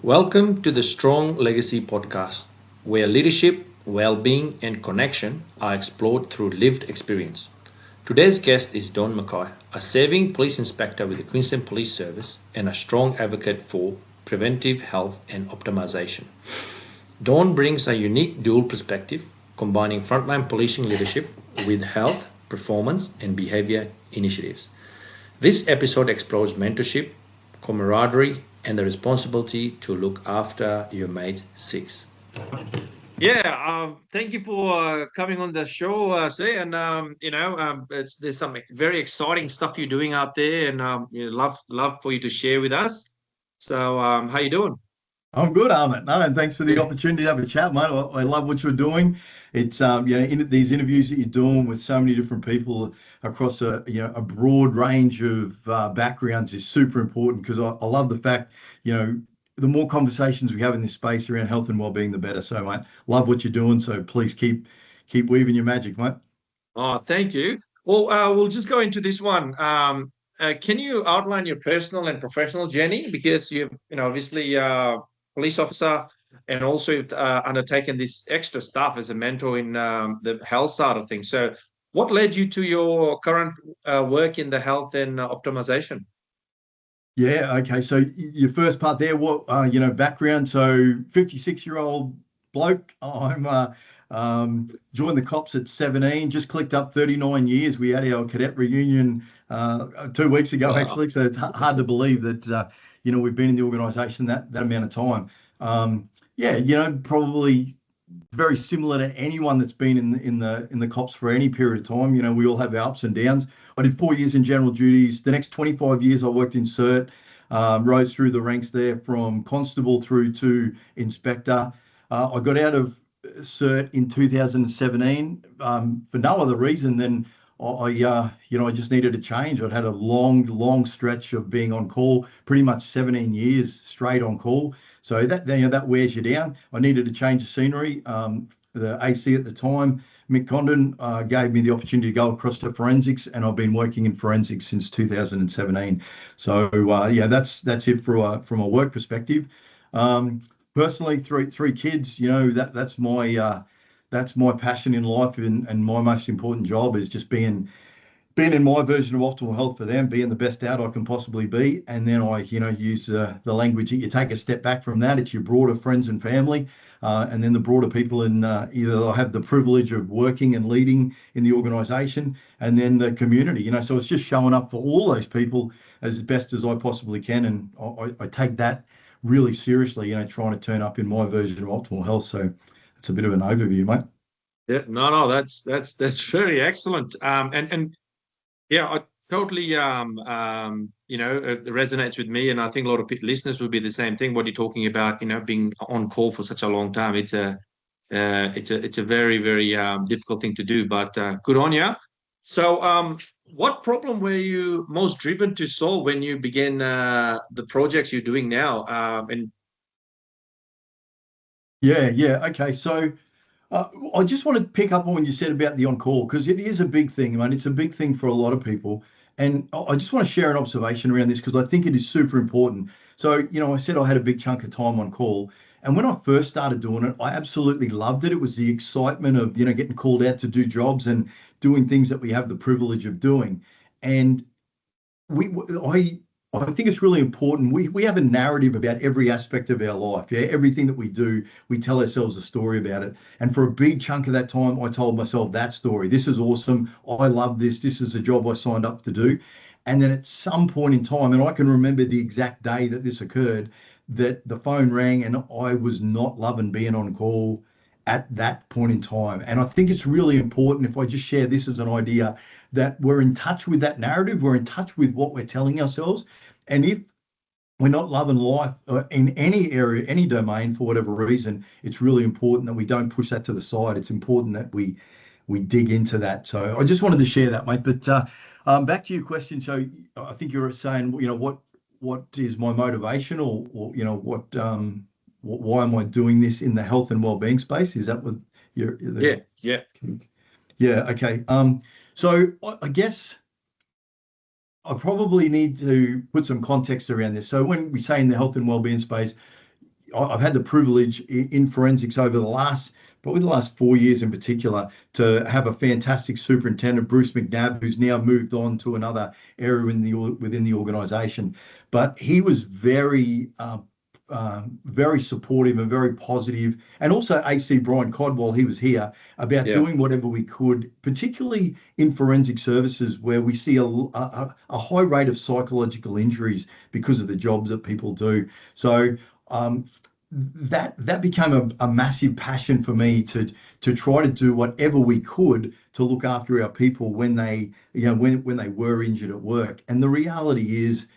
Welcome to the Strong Legacy podcast, where leadership, well being, and connection are explored through lived experience. Today's guest is Don McKay, a saving police inspector with the Queensland Police Service and a strong advocate for preventive health and optimization. Don brings a unique dual perspective, combining frontline policing leadership with health, performance, and behavior initiatives. This episode explores mentorship, camaraderie, and the responsibility to look after your mate's six. Thank you for coming on the show, Say. And there's some very exciting stuff you're doing out there, and love for you to share with us. So, how you doing? I'm good, Ahmed. No, and thanks for the opportunity to have a chat, mate. I love what you're doing. It's in these interviews that you're doing with so many different people across a broad range of backgrounds is super important because I love the fact, the more conversations we have in this space around health and well-being, the better. So, mate, love what you're doing. So please keep weaving your magic, mate. Oh, thank you. Well, we'll just go into this one. Can you outline your personal and professional journey? Because obviously, police officer, and also you've undertaken this extra stuff as a mentor in the health side of things. So, what led you to your current work in the health and optimization? Yeah, okay. So your first part there, what background? So 56-year-old bloke. I'm joined the cops at 17. Just clicked up 39 years. We had our cadet reunion 2 weeks ago, Wow. actually. So it's hard to believe that we've been in the organisation that amount of time. Probably very similar to anyone that's been in the cops for any period of time. We all have our ups and downs. I did 4 years in general duties. The next 25 years I worked in SERT, rose through the ranks there from constable through to inspector. I got out of SERT in 2017 for no other reason than I just needed a change. I'd had a long stretch of being on call, pretty much 17 years straight on call. So that wears you down. I needed to change the scenery. The AC at the time, Mick Condon, gave me the opportunity to go across to forensics, and I've been working in forensics since 2017. So that's it from a work perspective. Personally, three kids. That's my passion in life, and my most important job is just being in my version of optimal health for them, being the best out I can possibly be. And then I, use the language that you take a step back from that. It's your broader friends and family, and then the broader people in either I have the privilege of working and leading in the organisation, and then the community. So it's just showing up for all those people as best as I possibly can, and I take that really seriously. Trying to turn up in my version of optimal health. So it's a bit of an overview, mate. Yeah, no, that's very excellent. And yeah, I totally it resonates with me, and I think a lot of listeners would be the same thing. What you're talking about, being on call for such a long time, it's a very very difficult thing to do. But good on you. So, what problem were you most driven to solve when you began the projects you're doing now? And Yeah. Okay. So I just want to pick up on what you said about the on-call because it is a big thing, man. It's a big thing for a lot of people. And I just want to share an observation around this because I think it is super important. So, I said I had a big chunk of time on call. And when I first started doing it, I absolutely loved it. It was the excitement of, getting called out to do jobs and doing things that we have the privilege of doing. And we I think it's really important. We have a narrative about every aspect of our life. Yeah, everything that we do, we tell ourselves a story about it. And for a big chunk of that time, I told myself that story. This is awesome. I love this. This is a job I signed up to do. And then at some point in time, and I can remember the exact day that this occurred, that the phone rang and I was not loving being on call at that point in time. And I think it's really important, if I just share this as an idea, that we're in touch with that narrative, we're in touch with what we're telling ourselves. And if we're not loving life in any area, any domain, for whatever reason, it's really important that we don't push that to the side. It's important that we dig into that. So I just wanted to share that, mate. But back to your question. So I think you were saying, what is my motivation, or why am I doing this in the health and wellbeing space? Is that what yeah, yeah, yeah, okay. So I guess I probably need to put some context around this. So when we say in the health and wellbeing space, I've had the privilege in forensics over probably the last 4 years in particular, to have a fantastic superintendent, Bruce McNabb, who's now moved on to another area within the organisation. But he was very supportive and very positive, and also AC Brian Codd, while he was here, about Yeah. doing whatever we could, particularly in forensic services where we see a high rate of psychological injuries because of the jobs that people do. So that became a massive passion for me to try to do whatever we could to look after our people when they when they were injured at work. And the reality is,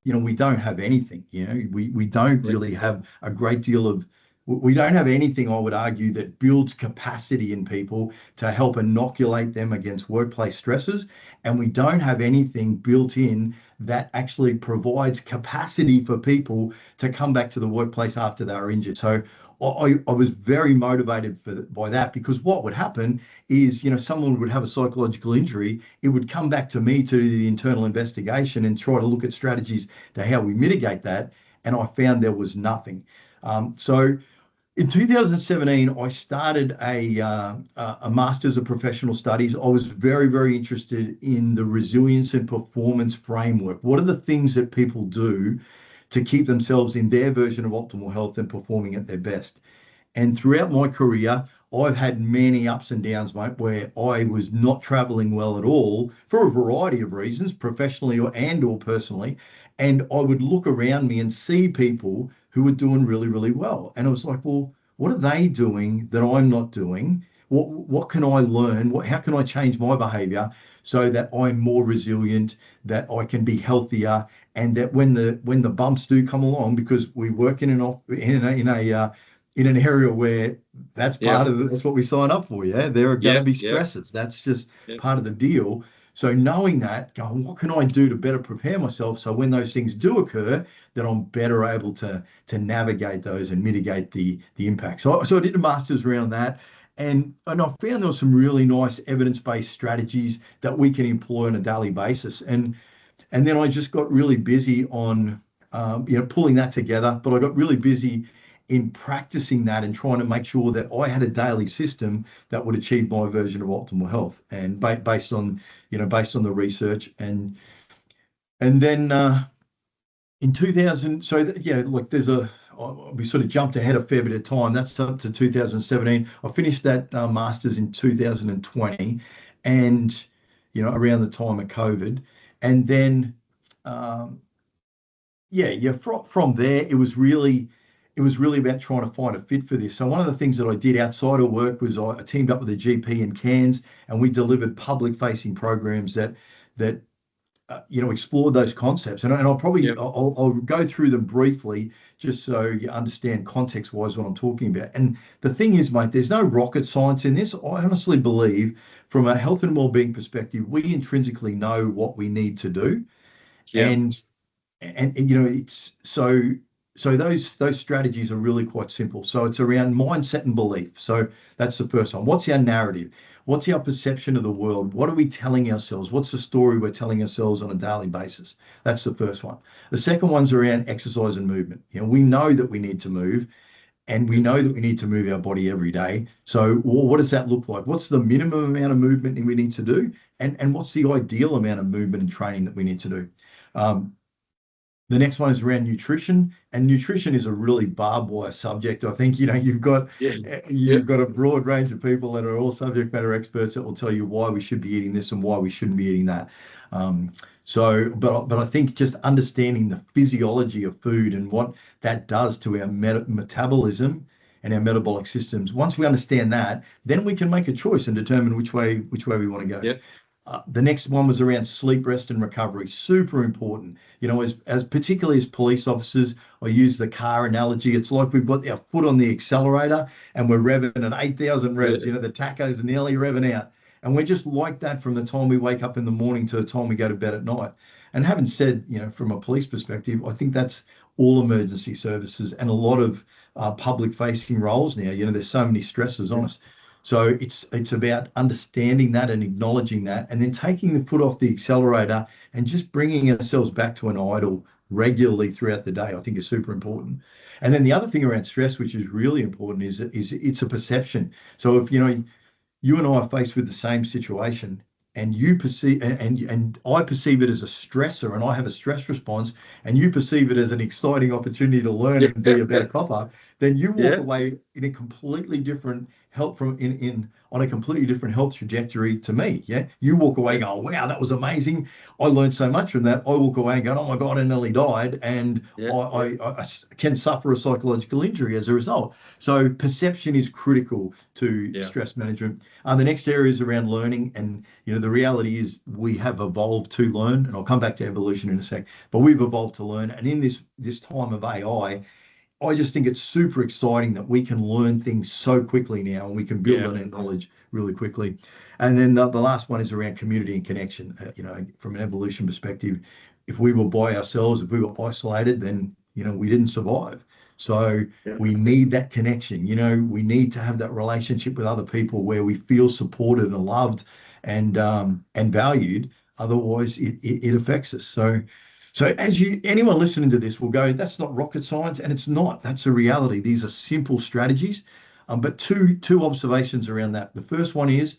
we don't have anything. We don't Yeah. really have a great deal of, we don't have anything, I would argue, that builds capacity in people to help inoculate them against workplace stresses. And we don't have anything built in that actually provides capacity for people to come back to the workplace after they were injured. So I was very motivated by that, because what would happen is, someone would have a psychological injury, it would come back to me to do the internal investigation and try to look at strategies to how we mitigate that. And I found there was nothing. So in 2017, I started a Master's of Professional Studies. I was very, very interested in the resilience and performance framework. What are the things that people do to keep themselves in their version of optimal health and performing at their best? And throughout my career, I've had many ups and downs, mate, where I was not traveling well at all for a variety of reasons, professionally or personally. And I would look around me and see people who were doing really, really well. And I was like, well, what are they doing that I'm not doing? What can I learn? How can I change my behavior so that I'm more resilient, that I can be healthier, and that when the bumps do come along, because we work in an area where that's Yeah. that's what we sign up for. Yeah, there are going to Yeah. be Yeah. stresses. That's just Yeah. part of the deal. So knowing that, going, what can I do to better prepare myself so when those things do occur, that I'm better able to navigate those and mitigate the impact. So I did a master's around that. And I found there were some really nice evidence-based strategies that we can employ on a daily basis. And then I just got really busy on pulling that together. But I got really busy in practicing that and trying to make sure that I had a daily system that would achieve my version of optimal health, and based on the research. And then in 2000, so like we sort of jumped ahead a fair bit of time. That's up to 2017. I finished that master's in 2020, and around the time of COVID. And then from there, it was really about trying to find a fit for this. So one of the things that I did outside of work was I teamed up with a GP in Cairns, and we delivered public-facing programs that explored those concepts. And I'll probably Yeah. I'll go through them briefly, just so you understand context-wise what I'm talking about. And the thing is, mate, there's no rocket science in this. I honestly believe, from a health and well-being perspective, we intrinsically know what we need to do. Yeah. And it's so those strategies are really quite simple. So it's around mindset and belief. So that's the first one. What's our narrative? What's our perception of the world? What are we telling ourselves? What's the story we're telling ourselves on a daily basis? That's the first one. The second one's around exercise and movement. We know that we need to move, and we know that we need to move our body every day. So what does that look like? What's the minimum amount of movement we need to do? And what's the ideal amount of movement and training that we need to do? The next one is around nutrition, and nutrition is a really barbed wire subject. I think you've got Yeah. you've got a broad range of people that are all subject matter experts that will tell you why we should be eating this and why we shouldn't be eating that. But I think just understanding the physiology of food and what that does to our metabolism and our metabolic systems. Once we understand that, then we can make a choice and determine which way we want to go. Yeah. The next one was around sleep, rest, and recovery. Super important. As particularly as police officers, I use the car analogy. It's like we've got our foot on the accelerator and we're revving at 8,000 revs. Yeah. The tachos are nearly revving out. And we're just like that from the time we wake up in the morning to the time we go to bed at night. And having said, from a police perspective, I think that's all emergency services and a lot of public-facing roles now. There's so many stresses on us. So it's about understanding that and acknowledging that, and then taking the foot off the accelerator and just bringing ourselves back to an idle regularly throughout the day, I think is super important. And then the other thing around stress, which is really important, is it's a perception. So if you and I are faced with the same situation, and you perceive and I perceive it as a stressor, and I have a stress response, and you perceive it as an exciting opportunity to learn and be a better copper, then you walk Yeah. away in a completely different health from in on a completely different health trajectory to me. Yeah, you walk away going, wow, that was amazing. I learned so much from that. I walk away going, oh my God, I nearly died, and Yeah. I can suffer a psychological injury as a result. So perception is critical to Yeah. stress management. The next area is around learning, and the reality is we have evolved to learn, and I'll come back to evolution in a sec. But we've evolved to learn, and in this time of AI, I just think it's super exciting that we can learn things so quickly now, and we can build Yeah. on our knowledge really quickly. And then the last one is around community and connection. From an evolution perspective, if we were by ourselves, if we were isolated, then we didn't survive. So Yeah. we need that connection. We need to have that relationship with other people where we feel supported and loved and valued. Otherwise, it affects us. So anyone listening to this will go, that's not rocket science, and it's not. That's a reality. These are simple strategies. But two observations around that. The first one is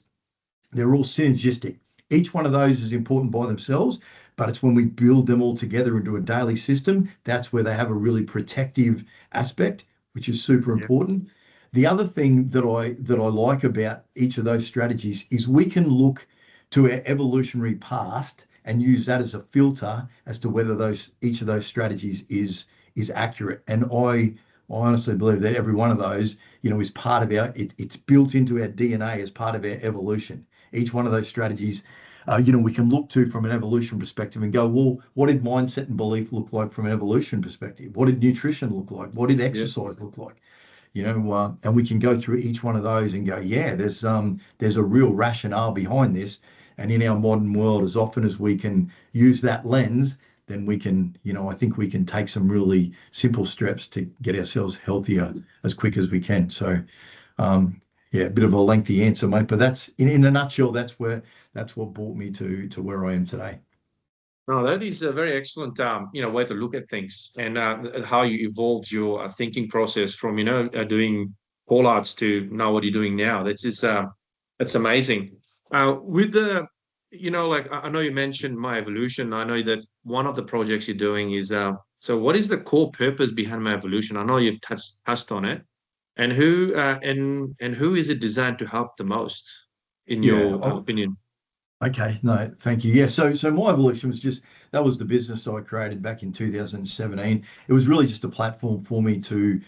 they're all synergistic. Each one of those is important by themselves, but it's when we build them all together into a daily system, that's where they have a really protective aspect, which is super Yeah. important. The other thing that I like about each of those strategies is we can look to our evolutionary past and use that as a filter as to whether each of those strategies is accurate. And I honestly believe that every one of those, is part of it's built into our DNA as part of our evolution. Each one of those strategies, we can look to from an evolution perspective and go, well, what did mindset and belief look like from an evolution perspective? What did nutrition look like? What did Yeah. exercise look like? And we can go through each one of those and go, yeah, there's a real rationale behind this. And in our modern world, as often as we can use that lens, then we can, I think we can take some really simple steps to get ourselves healthier as quick as we can. So, yeah, a bit of a lengthy answer, mate, but that's in a nutshell, that's what brought me to where I am today. No, that is a very excellent, way to look at things, and how you evolved your thinking process from, doing call outs to now what you're doing now. That's amazing. With the, like I know you mentioned my evolution. I know that one of the projects you're doing is, so what is the core purpose behind my evolution? I know you've touched on it, and who is it designed to help the most, in Yeah. your opinion? Okay, no, thank you. Yeah, so my evolution was just that was the business I created back in 2017. It was really just a platform for me to,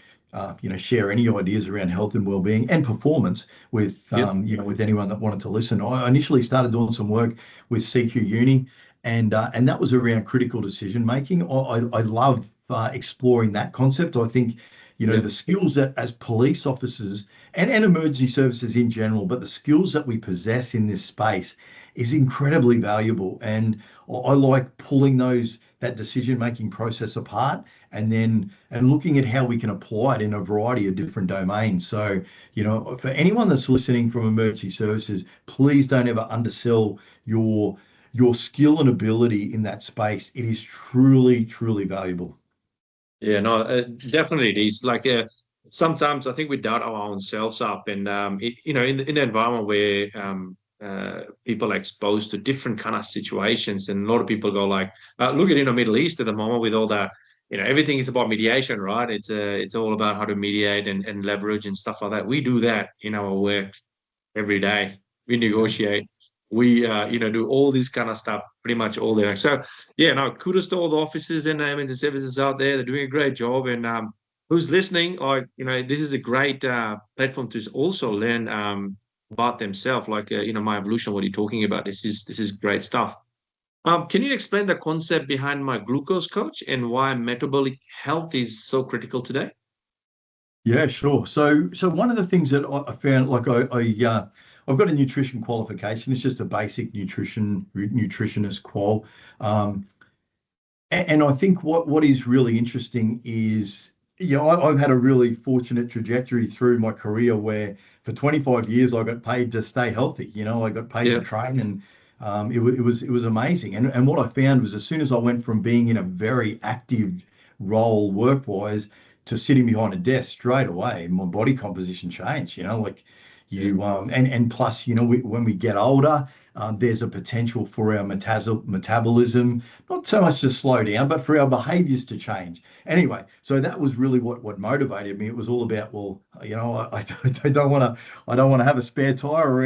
share any ideas around health and well-being and performance with, Yeah. with anyone that wanted to listen. I initially started doing some work with CQ Uni, and that was around critical decision making. I love exploring that concept. I think, Yeah. the skills that as police officers and emergency services in general, but the skills that we possess in this space is incredibly valuable. And I like pulling that decision making process apart and looking at how we can apply it in a variety of different domains. So, for anyone that's listening from emergency services, please don't ever undersell your skill and ability in that space. It is truly, truly valuable. Yeah, no, definitely it is. Like, sometimes I think we doubt our own selves up, and in the environment where people are exposed to different kind of situations, and a lot of people go like, look at Middle East at the moment with all that, everything is about mediation, right? It's all about how to mediate and leverage and stuff like that. We do that in our work every day. We Yeah. negotiate. We do all this kind of stuff pretty much all day. So yeah, no, kudos to all the officers and emergency services out there. They're doing a great job. And who's listening, this is a great platform to also learn about themselves. Like my evolution, what you're talking about. This is great stuff. Can you explain the concept behind my glucose coach and why metabolic health is so critical today? Yeah, sure. So one of the things that I found, like I've got a nutrition qualification. It's just a basic nutritionist qual. Um, and I think what is really interesting is, I've had a really fortunate trajectory through my career where for 25 years I got paid to stay healthy. I got paid to Yeah. train, It was amazing. And what I found was as soon as I went from being in a very active role work-wise to sitting behind a desk straight away, my body composition changed, like Yeah. and plus, when we get older, there's a potential for our metabolism, not so much to slow down, but for our behaviors to change. Anyway, so that was really what motivated me. It was all about, well, I don't want to have a spare tire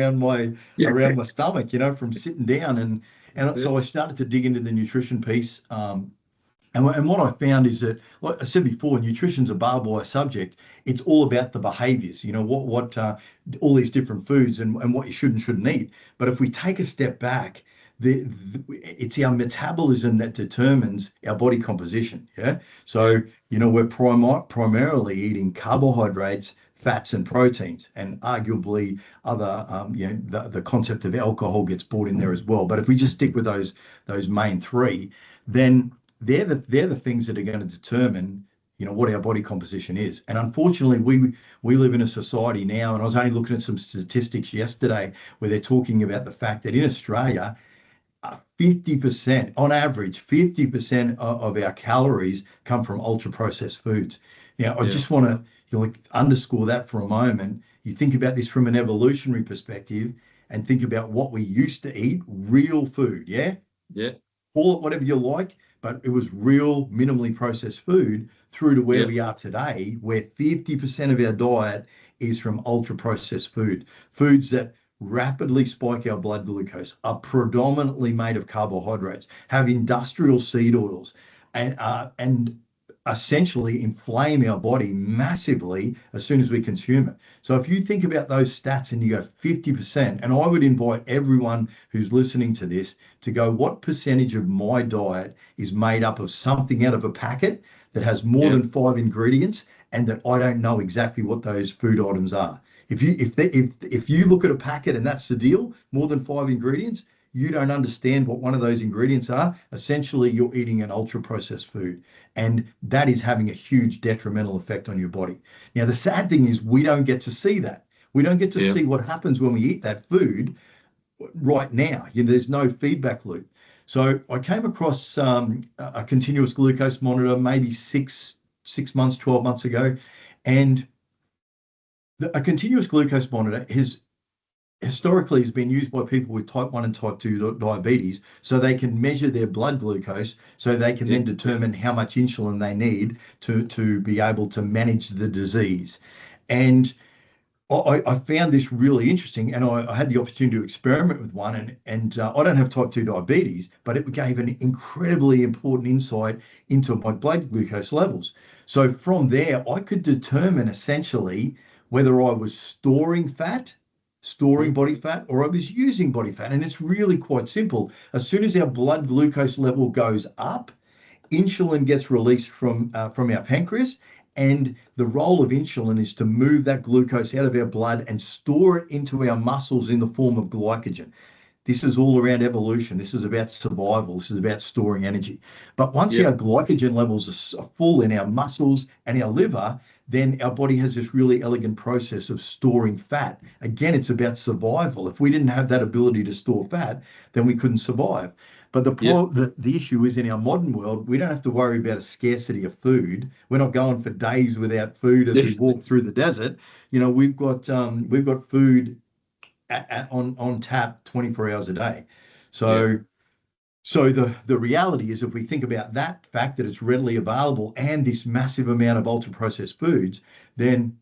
Yeah. around my stomach, from sitting down. And Yeah. so I started to dig into the nutrition piece. And what I found is that, like I said before, nutrition's a barbed wire subject. It's all about the behaviors, what all these different foods and what you should and shouldn't eat. But if we take a step back, it's our metabolism that determines our body composition. Yeah. So, we're primarily eating carbohydrates, fats, and proteins, and arguably other, the concept of alcohol gets brought in there as well. But if we just stick with those main three, then they're the things that are going to determine what our body composition is. And unfortunately, we live in a society now, and I was only looking at some statistics yesterday where they're talking about the fact that in Australia, 50%, on average, 50% of our calories come from ultra processed foods. Now, I just want to underscore that for a moment. You think about this from an evolutionary perspective and think about what we used to eat, real food, yeah? Yeah. Call it whatever you like, but it was real minimally processed food through to where we are today, where 50% of our diet is from ultra processed foods that rapidly spike our blood glucose, are predominantly made of carbohydrates, have industrial seed oils, and essentially inflame our body massively as soon as we consume it. So if you think about those stats and you go 50%, and I would invite everyone who's listening to this to go, what percentage of my diet is made up of something out of a packet that has more than 5 ingredients and that I don't know exactly what those food items are? If you look at a packet and that's the deal, more than 5 ingredients, you don't understand what one of those ingredients are. Essentially, you're eating an ultra processed food, and that is having a huge detrimental effect on your body. Now, the sad thing is we don't get to see that. We don't get to see what happens when we eat that food right now. There's no feedback loop. So I came across a continuous glucose monitor maybe 6 months, 12 months ago, and a continuous glucose monitor historically has been used by people with type 1 and type 2 diabetes, so they can measure their blood glucose, so they can then determine how much insulin they need to be able to manage the disease. And I found this really interesting, and I had the opportunity to experiment with one, and I don't have type 2 diabetes, but it gave an incredibly important insight into my blood glucose levels. So from there, I could determine essentially whether I was storing body fat, or I was using body fat. And it's really quite simple. As soon as our blood glucose level goes up, insulin gets released from our pancreas, and the role of insulin is to move that glucose out of our blood and store it into our muscles in the form of glycogen. This is all around evolution. This is about survival. This is about storing energy. But once our glycogen levels are full in our muscles and our liver, then our body has this really elegant process of storing fat. Again, it's about survival. If we didn't have that ability to store fat, then we couldn't survive. But the issue is, in our modern world, we don't have to worry about a scarcity of food. We're not going for days without food as we walk through the desert. We've got food on tap 24 hours a day. So the reality is, if we think about that fact that it's readily available and this massive amount of ultra processed foods, then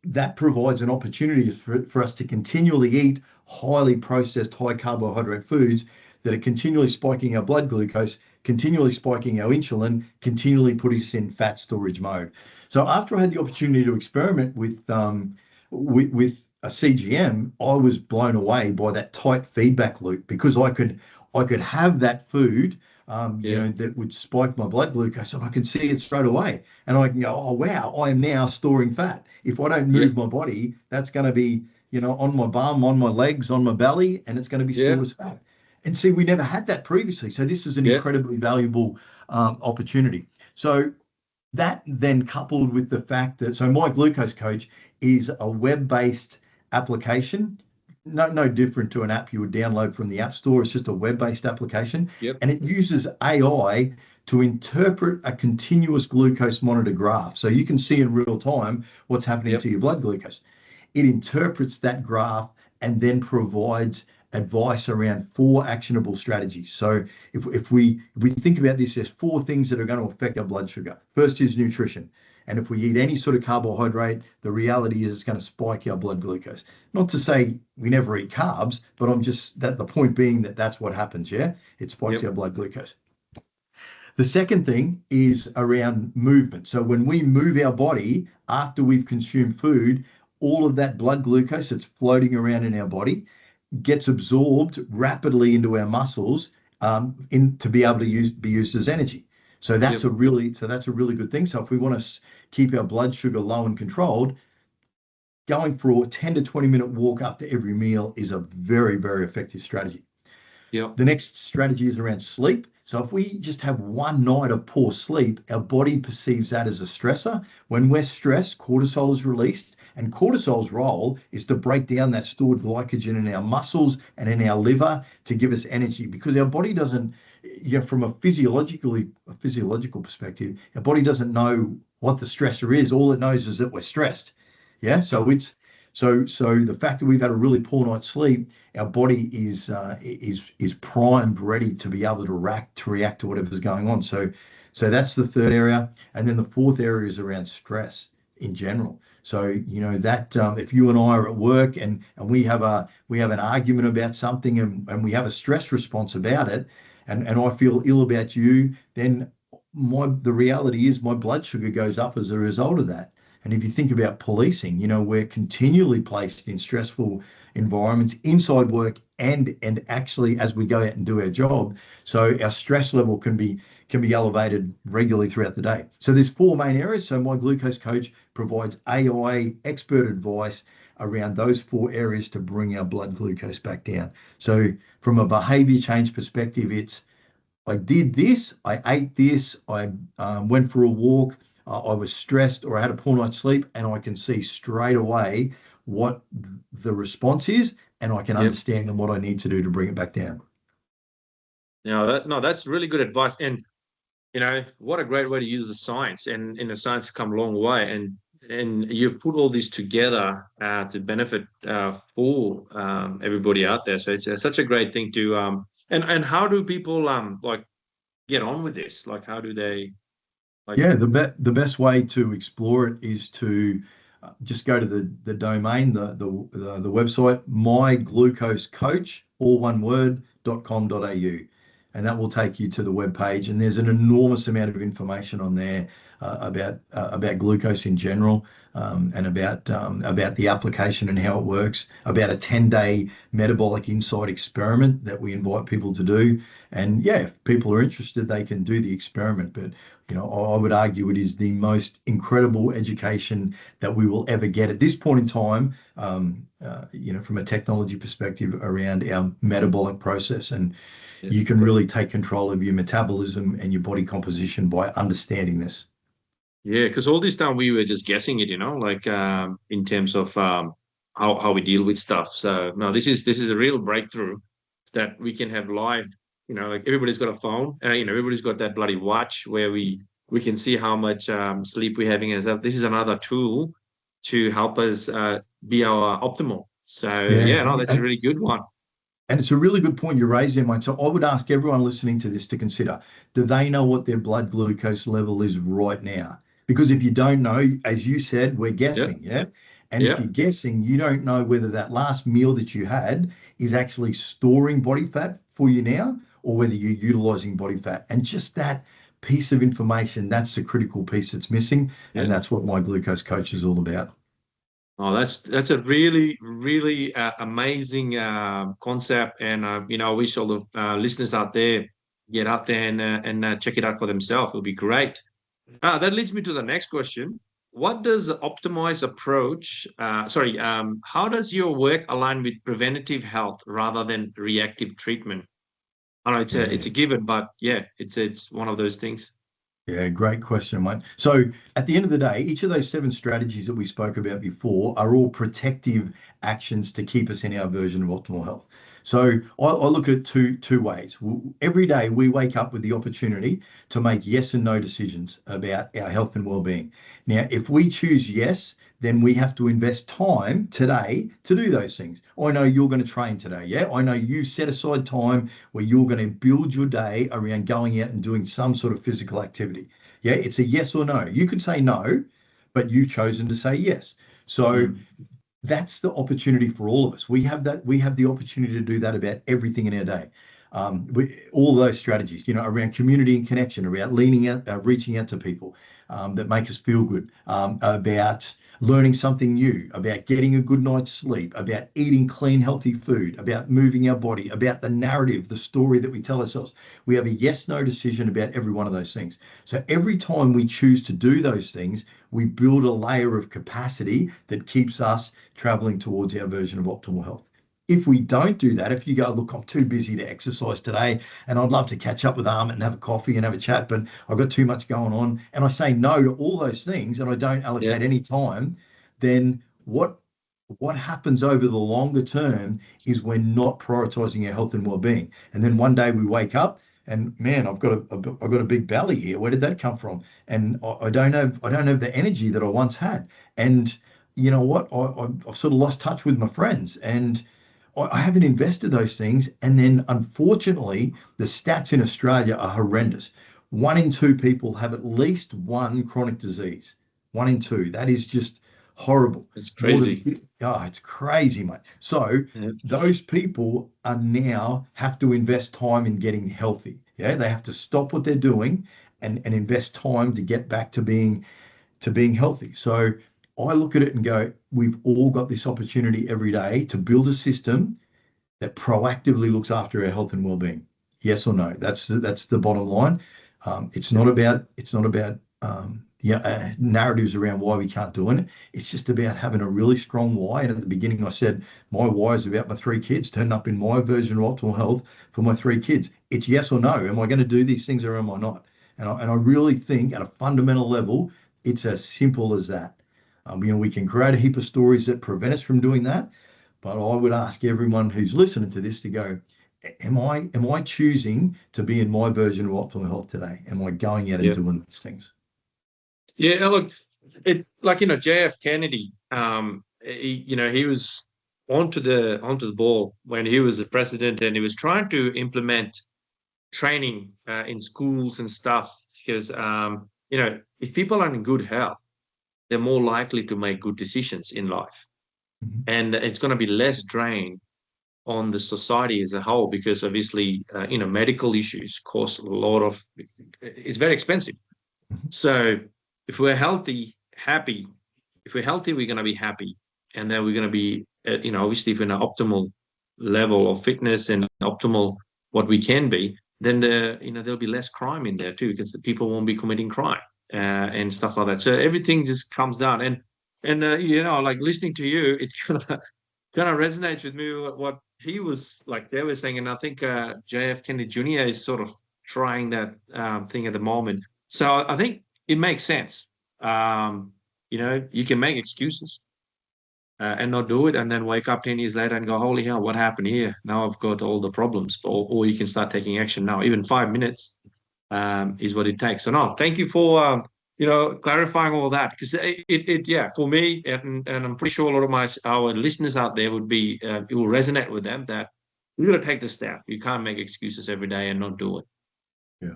that provides an opportunity for us to continually eat highly processed, high carbohydrate foods that are continually spiking our blood glucose, continually spiking our insulin, continually putting us in fat storage mode. So after I had the opportunity to experiment with a CGM, I was blown away by that tight feedback loop, because I could have that food, that would spike my blood glucose, and I could see it straight away. And I can go, oh wow, I am now storing fat. If I don't move my body, that's going to be, on my bum, on my legs, on my belly, and it's going to be stored as fat. And see, we never had that previously. So this is an incredibly valuable opportunity. So that then, coupled with the fact that, so my glucose coach is a web-based application no different to an app you would download from the App Store. It's just a web-based application, Yep. and it uses AI to interpret a continuous glucose monitor graph. So you can see in real time what's happening Yep. to your blood glucose. It interprets that graph and then provides advice around 4 actionable strategies. So if we think about this, there's 4 things that are going to affect our blood sugar. First is nutrition. And if we eat any sort of carbohydrate, the reality is it's going to spike our blood glucose. Not to say we never eat carbs, but I'm just that the point being that that's what happens. Yeah, it spikes Yep. our blood glucose. The second thing is around movement. So when we move our body after we've consumed food, all of that blood glucose that's floating around in our body gets absorbed rapidly into our muscles, to be able to be used as energy. So that's Yep. a really good thing. So if we want to keep our blood sugar low and controlled, going for a 10 to 20 minute walk after every meal is a very, very effective strategy. Yep. The next strategy is around sleep. So if we just have one night of poor sleep, our body perceives that as a stressor. When we're stressed, cortisol is released, and cortisol's role is to break down that stored glycogen in our muscles and in our liver to give us energy, because our body doesn't, from a physiological perspective, our body doesn't know what the stressor is. All it knows is that we're stressed. Yeah. So the fact that we've had a really poor night's sleep, our body is primed, ready to be able to react to whatever's going on. So that's the third area, and then the fourth area is around stress in general. So that if you and I are at work and we have an argument about something, and we have a stress response about it, and I feel ill about you, then the reality is my blood sugar goes up as a result of that. And if you think about policing, we're continually placed in stressful environments inside work and actually as we go out and do our job. So our stress level can be elevated regularly throughout the day. So there's 4 main areas. So my glucose coach provides AI expert advice around those 4 areas to bring our blood glucose back down. So from a behavior change perspective, it's I did this, I ate this, I went for a walk, I was stressed or I had a poor night's sleep, and I can see straight away what the response is, and I can Yep. understand then what I need to do to bring it back down. That's really good advice. And what a great way to use the science, and the science has come a long way, and you've put all this together to benefit for everybody out there. So it's such a great thing to and how do people like get on with this? Like, how do they like? Yeah, the best way to explore it is to just go to the domain, the website, myglucosecoach, all one word, .com.au, and that will take you to the web page. And there's an enormous amount of information on there about glucose in general, and about the application and how it works, about a 10-day metabolic insight experiment that we invite people to do. And yeah, if people are interested, they can do the experiment. But I would argue it is the most incredible education that we will ever get at this point in time, from a technology perspective around our metabolic process. And you can really take control of your metabolism and your body composition by understanding this. Yeah, because all this time we were just guessing it, like in terms of how we deal with stuff. So no, this is a real breakthrough that we can have live. Like everybody's got a phone. Everybody's got that bloody watch where we can see how much sleep we're having and stuff. This is another tool to help us be our optimal. So Yeah, yeah, no, that's a really good one. and it's a really good point you raised there, mate. So I would ask everyone listening to this to consider, do they know what their blood glucose level is right now? Because if you don't know, as you said, we're Yeah, guessing, yeah? And if yeah, you're guessing, you don't know whether that last meal that you had is actually storing body fat for you now, or whether you're utilizing body fat. And just that piece of information, that's the critical piece that's missing. yeah. And that's what my glucose coach is all about. Oh, that's a really, really amazing concept, and I wish all the listeners out there get out there and check it out for themselves. It'll be great. That leads me to the next question. What does the optimized approach? How does your work align with preventative health rather than reactive treatment? I know it's a Yeah. given, but yeah, it's one of those things. Yeah, great question, mate. So at the end of the day, each of those 7 strategies that we spoke about before are all protective actions to keep us in our version of optimal health. So I look at it two ways. Every day we wake up with the opportunity to make yes and no decisions about our health and well-being. Now, if we choose yes, then we have to invest time today to do those things. I know you're going to train today. Yeah. I know you set aside time where you're going to build your day around going out and doing some sort of physical activity. Yeah, it's a yes or no. You could say no, but you've chosen to say yes. So Mm. that's the opportunity for all of us. We have that. We have the opportunity to do that about everything in our day. All those strategies, around community and connection, around leaning out, reaching out to people that make us feel good, about learning something new, about getting a good night's sleep, about eating clean, healthy food, about moving our body, about the narrative, the story that we tell ourselves. We have a yes, no decision about every one of those things. So every time we choose to do those things, we build a layer of capacity that keeps us traveling towards our version of optimal health. If we don't do that, if you go, look, I'm too busy to exercise today and I'd love to catch up with Armit and have a coffee and have a chat, but I've got too much going on, and I say no to all those things and I don't Yeah. allocate any time, then what happens over the longer term is we're not prioritizing our health and well-being. And then one day we wake up and, man, I've got a big belly here. Where did that come from? And I don't have the energy that I once had. And you know what? I've sort of lost touch with my friends, and I haven't invested those things. And then unfortunately, the stats in Australia are horrendous. 1 in 2 people have at least one chronic disease. 1 in 2. That is just horrible. It's More crazy. than, oh, it's crazy, mate. So Yeah. those people are now have to invest time in getting healthy. Yeah, they have to stop what they're doing and invest time to get back to being healthy. So I look at it and go, we've all got this opportunity every day to build a system that proactively looks after our health and well-being. Yes or no? That's the bottom line. It's not about narratives around why we can't do it. It's just about having a really strong why. And at the beginning, I said my why is about my 3 kids. Turn up in my version of optimal health for my 3 kids. It's yes or no. Am I going to do these things or am I not? And I really think at a fundamental level, it's as simple as that. We can create a heap of stories that prevent us from doing that, but I would ask everyone who's listening to this to go, am I choosing to be in my version of optimal health today? Am I going out and Yeah. doing these things? Yeah. Look, it like JF Kennedy. He was onto the ball when he was the president, and he was trying to implement training in schools and stuff because if people are in good health, they're more likely to make good decisions in life, Mhm. and it's going to be less drain on the society as a whole because obviously medical issues cost a lot of. It's very expensive. Mhm. So if we're healthy, happy, if we're healthy, we're going to be happy, and then we're going to be obviously if we're in an optimal level of fitness and optimal what we can be, then there'll be less crime in there too because the people won't be committing crime and stuff like that. So everything just comes down, and like listening to you, it's kind of resonates with me what he was like they were saying, and I think JF Kennedy Jr. is sort of trying that thing at the moment. So I think it makes sense. You can make excuses and not do it, and then wake up 10 years later and go, "Holy hell, what happened here?" Now I've got all the problems. Or you can start taking action now. Even 5 minutes is what it takes. So no, thank you for clarifying all that because yeah, for me, and I'm pretty sure a lot of our listeners out there it will resonate with them that you got to take the step. You can't make excuses every day and not do it. Yeah.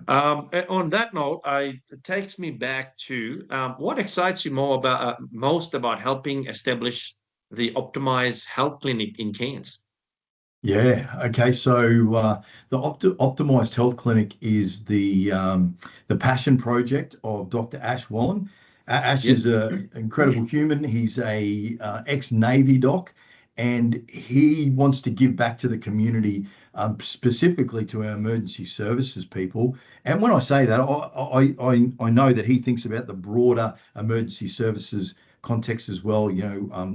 On that note, it takes me back to what excites you most about helping establish the Optimized Health Clinic in Cairns. Yeah. Okay. So the Optimized Health Clinic is the passion project of Dr. Ash Wallen. Ash Yeah. is an incredible human. He's a ex-Navy doc, and he wants to give back to the community, specifically to our emergency services people. And when I say that, I know that he thinks about the broader emergency services context as well.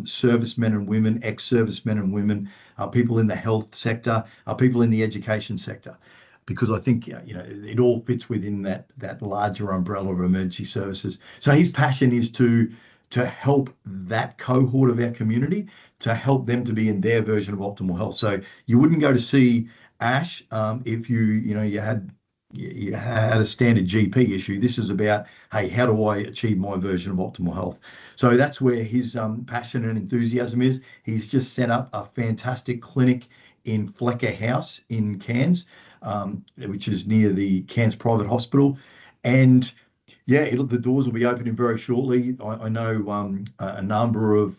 Servicemen and women, ex-servicemen and women, people in the health sector, people in the education sector. because I think it all fits within that larger umbrella of emergency services. So his passion is to help that cohort of our community, to help them to be in their version of optimal health. So you wouldn't go to see Ash if you had a standard GP issue. This is about, hey, how do I achieve my version of optimal health? So that's where his passion and enthusiasm is. He's just set up a fantastic clinic in Flecker House in Cairns, which is near the Cairns Private Hospital. And yeah, the doors will be opening very shortly. I know a number of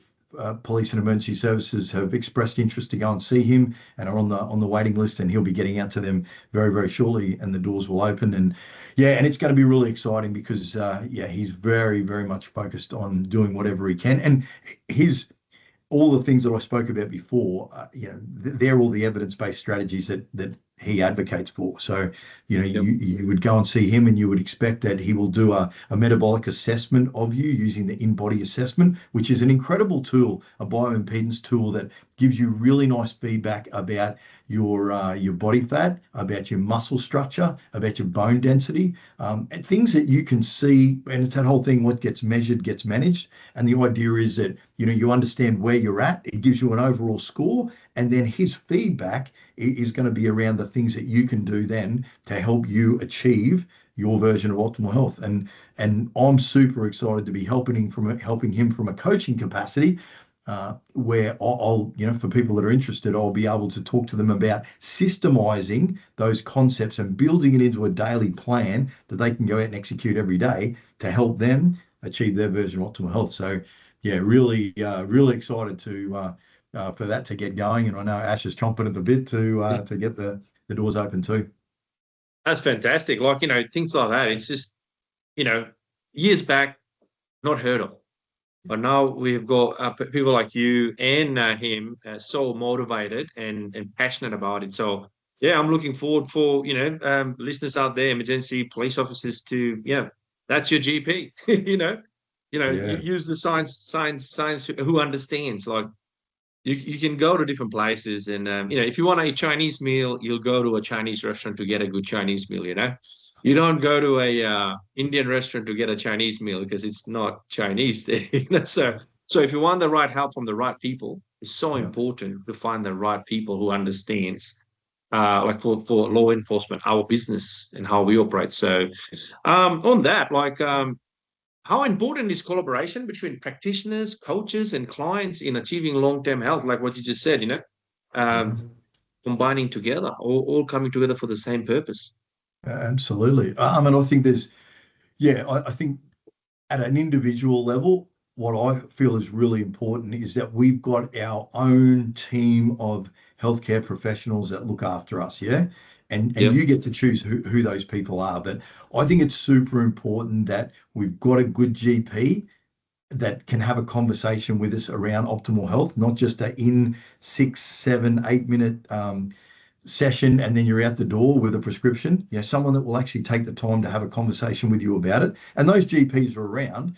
police and emergency services have expressed interest to go and see him and are on the waiting list, and he'll be getting out to them very, very shortly, and the doors will open. And yeah, and it's going to be really exciting because he's very, very much focused on doing whatever he can. And his all the things that I spoke about before, they're all the evidence-based strategies that he advocates for. So, you would go and see him and you would expect that he will do a metabolic assessment of you using the in-body assessment, which is an incredible tool, a bioimpedance tool that gives you really nice feedback about your body fat, about your muscle structure, about your bone density, and things that you can see. And it's that whole thing, what gets measured gets managed. And the idea is that, you understand where you're at. It gives you an overall score. And then his feedback is going to be around the things that you can do then to help you achieve your version of optimal health. And I'm super excited to be helping him from a coaching capacity, where I'll, for people that are interested, I'll be able to talk to them about systemizing those concepts and building it into a daily plan that they can go out and execute every day to help them achieve their version of optimal health. So yeah, really excited for that to get going. And I know Ash is chomping at the bit to get the doors open too. That's fantastic. Like, things like that. It's just, years back, not heard of. But now we've got people like you and him so motivated and passionate about it. So yeah, I'm looking forward for, listeners out there, emergency police officers to, that's your GP, use the science who understands. Like, you can go to different places and, if you want a Chinese meal, you'll go to a Chinese restaurant to get a good Chinese meal, You don't go to a Indian restaurant to get a Chinese meal because it's not Chinese there. So if you want the right help from the right people, it's so important to find the right people who understands, like for law enforcement, our business and how we operate. So on that, like, how important is collaboration between practitioners, coaches, and clients in achieving long-term health? Like what you just said, combining together, all coming together for the same purpose. Absolutely. I think I think at an individual level, what I feel is really important is that we've got our own team of healthcare professionals that look after us. Yeah. And you get to choose who those people are. But I think it's super important that we've got a good GP that can have a conversation with us around optimal health, not just in 6, 7, 8 minute session and then you're out the door with a prescription. Someone that will actually take the time to have a conversation with you about it. And those GPs are around.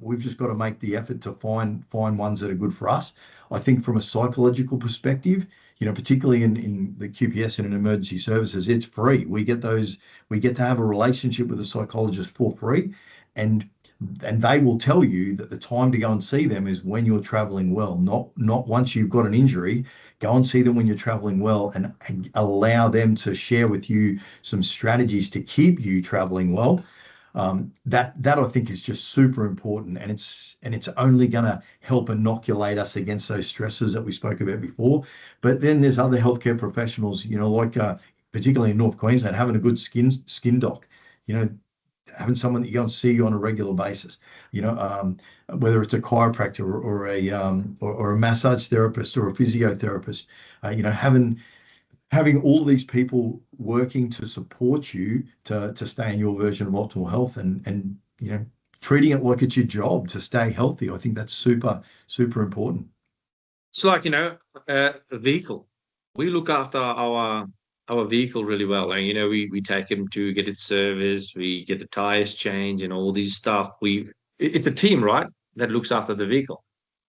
We've just got to make the effort to find ones that are good for us. I think from a psychological perspective, particularly in the QPS and in emergency services, it's free. We get to have a relationship with a psychologist for free, and they will tell you that the time to go and see them is when you're traveling well, not once you've got an injury. Go and see them when you're traveling well and allow them to share with you some strategies to keep you traveling well. That I think is just super important, and it's only going to help inoculate us against those stresses that we spoke about before. But then there's other healthcare professionals, like particularly in North Queensland, having a good skin doc, having someone that you go and see on a regular basis, whether it's a chiropractor or a massage therapist or a physiotherapist, having all these people working to support you to stay in your version of optimal health and treating it like it's your job to stay healthy. I think that's super, super important. It's like, a vehicle. We look after our vehicle really well. And, we take them to get it serviced, we get the tires changed and all these stuff. It's a team, right, that looks after the vehicle.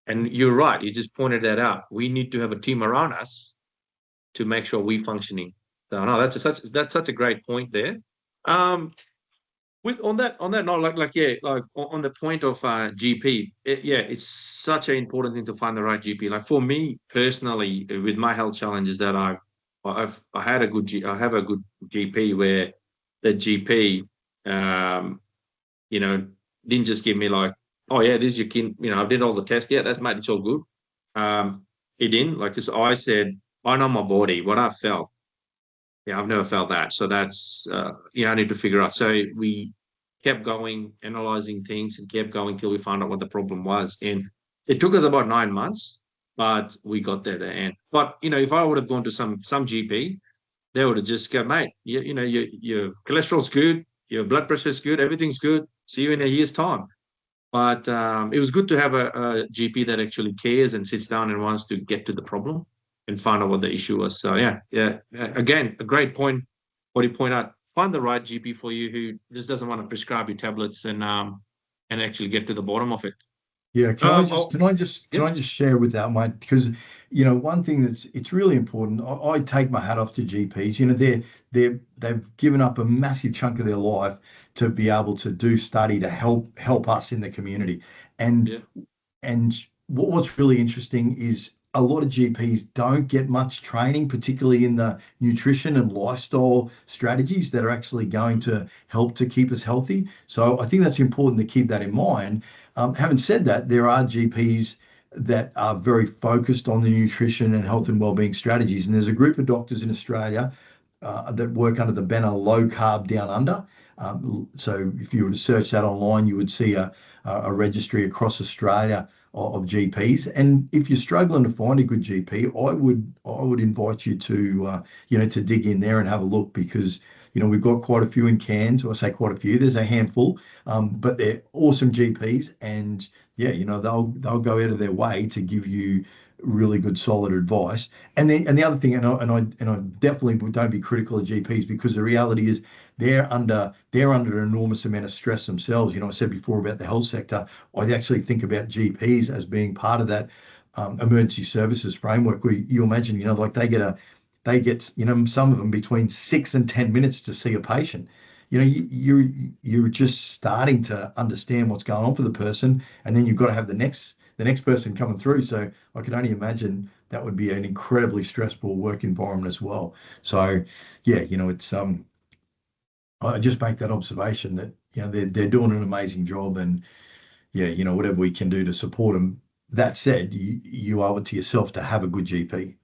And you're right, you just pointed that out. We need to have a team around us to make sure we're functioning So no, that's such a great point there. Um, with on that note, on the point of GP, it's such an important thing to find the right GP. Like for me personally, with my health challenges that I have a good GP where the GP, you know, didn't just give me like, oh yeah, this is your kin, I did all the tests, yeah, that's mate, it's all good. He didn't, like, because I said, I know my body, what I felt. Yeah, I've never felt that. So that's, I need to figure out. So we kept going, analyzing things and kept going till we found out what the problem was. And it took us about 9 months, but we got there at the end. But, if I would have gone to some GP, they would have just go, mate, your cholesterol's good, your blood pressure's good, everything's good. See you in a year's time. But it was good to have a GP that actually cares and sits down and wants to get to the problem and find out what the issue was. So yeah. Again, a great point. What you point out, find the right GP for you who just doesn't want to prescribe you tablets and actually get to the bottom of it. Yeah, can Yeah, I just share with that, mate? Because one thing it's really important. I take my hat off to GPs. They've given up a massive chunk of their life to be able to do study to help us in the community. And yeah, and what's really interesting is a lot of GPs don't get much training, particularly in the nutrition and lifestyle strategies that are actually going to help to keep us healthy. So I think that's important to keep that in mind. Having said that, there are GPs that are very focused on the nutrition and health and wellbeing strategies. And there's a group of doctors in Australia that work under the banner Low Carb Down Under. So if you were to search that online, you would see a registry across Australia of GPs. And if you're struggling to find a good GP, I would invite you to to dig in there and have a look, because we've got quite a few in Cairns. Or I say quite a few. There's a handful, but they're awesome GPs, and they'll go out of their way to give you really good solid advice. And the other thing, and I definitely don't be critical of GPs, because the reality is they're under an enormous amount of stress themselves. I said before about the health sector. I actually think about GPs as being part of that emergency services framework, where you imagine, like they get some of them between 6 and 10 minutes to see a patient. You're just starting to understand what's going on for the person, and then you've got to have the next person coming through. So I can only imagine that would be an incredibly stressful work environment as well. So yeah, it's I just make that observation that they're doing an amazing job, and yeah, whatever we can do to support them. That said, you owe it to yourself to have a good GP.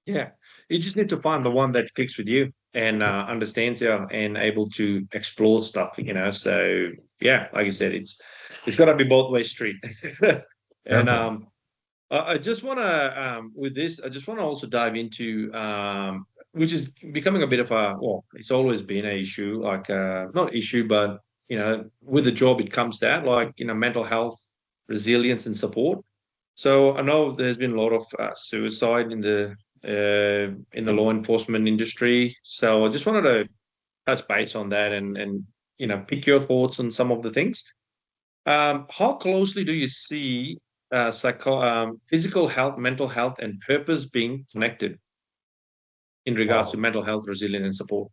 yeah. You just need to find the one that clicks with you and Yeah, understands you and able to explore stuff. So yeah, like you said, it's got to be both way street. And definitely. I just want to, with this, I just want to also dive into, which is becoming a bit of well, it's always been an issue, like, not issue, but, with the job, it comes that, like, mental health, resilience, and support. So I know there's been a lot of suicide in the law enforcement industry. So I just wanted to touch base on that and pick your thoughts on some of the things. How closely do you see physical health, mental health, and purpose being connected in regards to Oh, mental health, resilience, and support?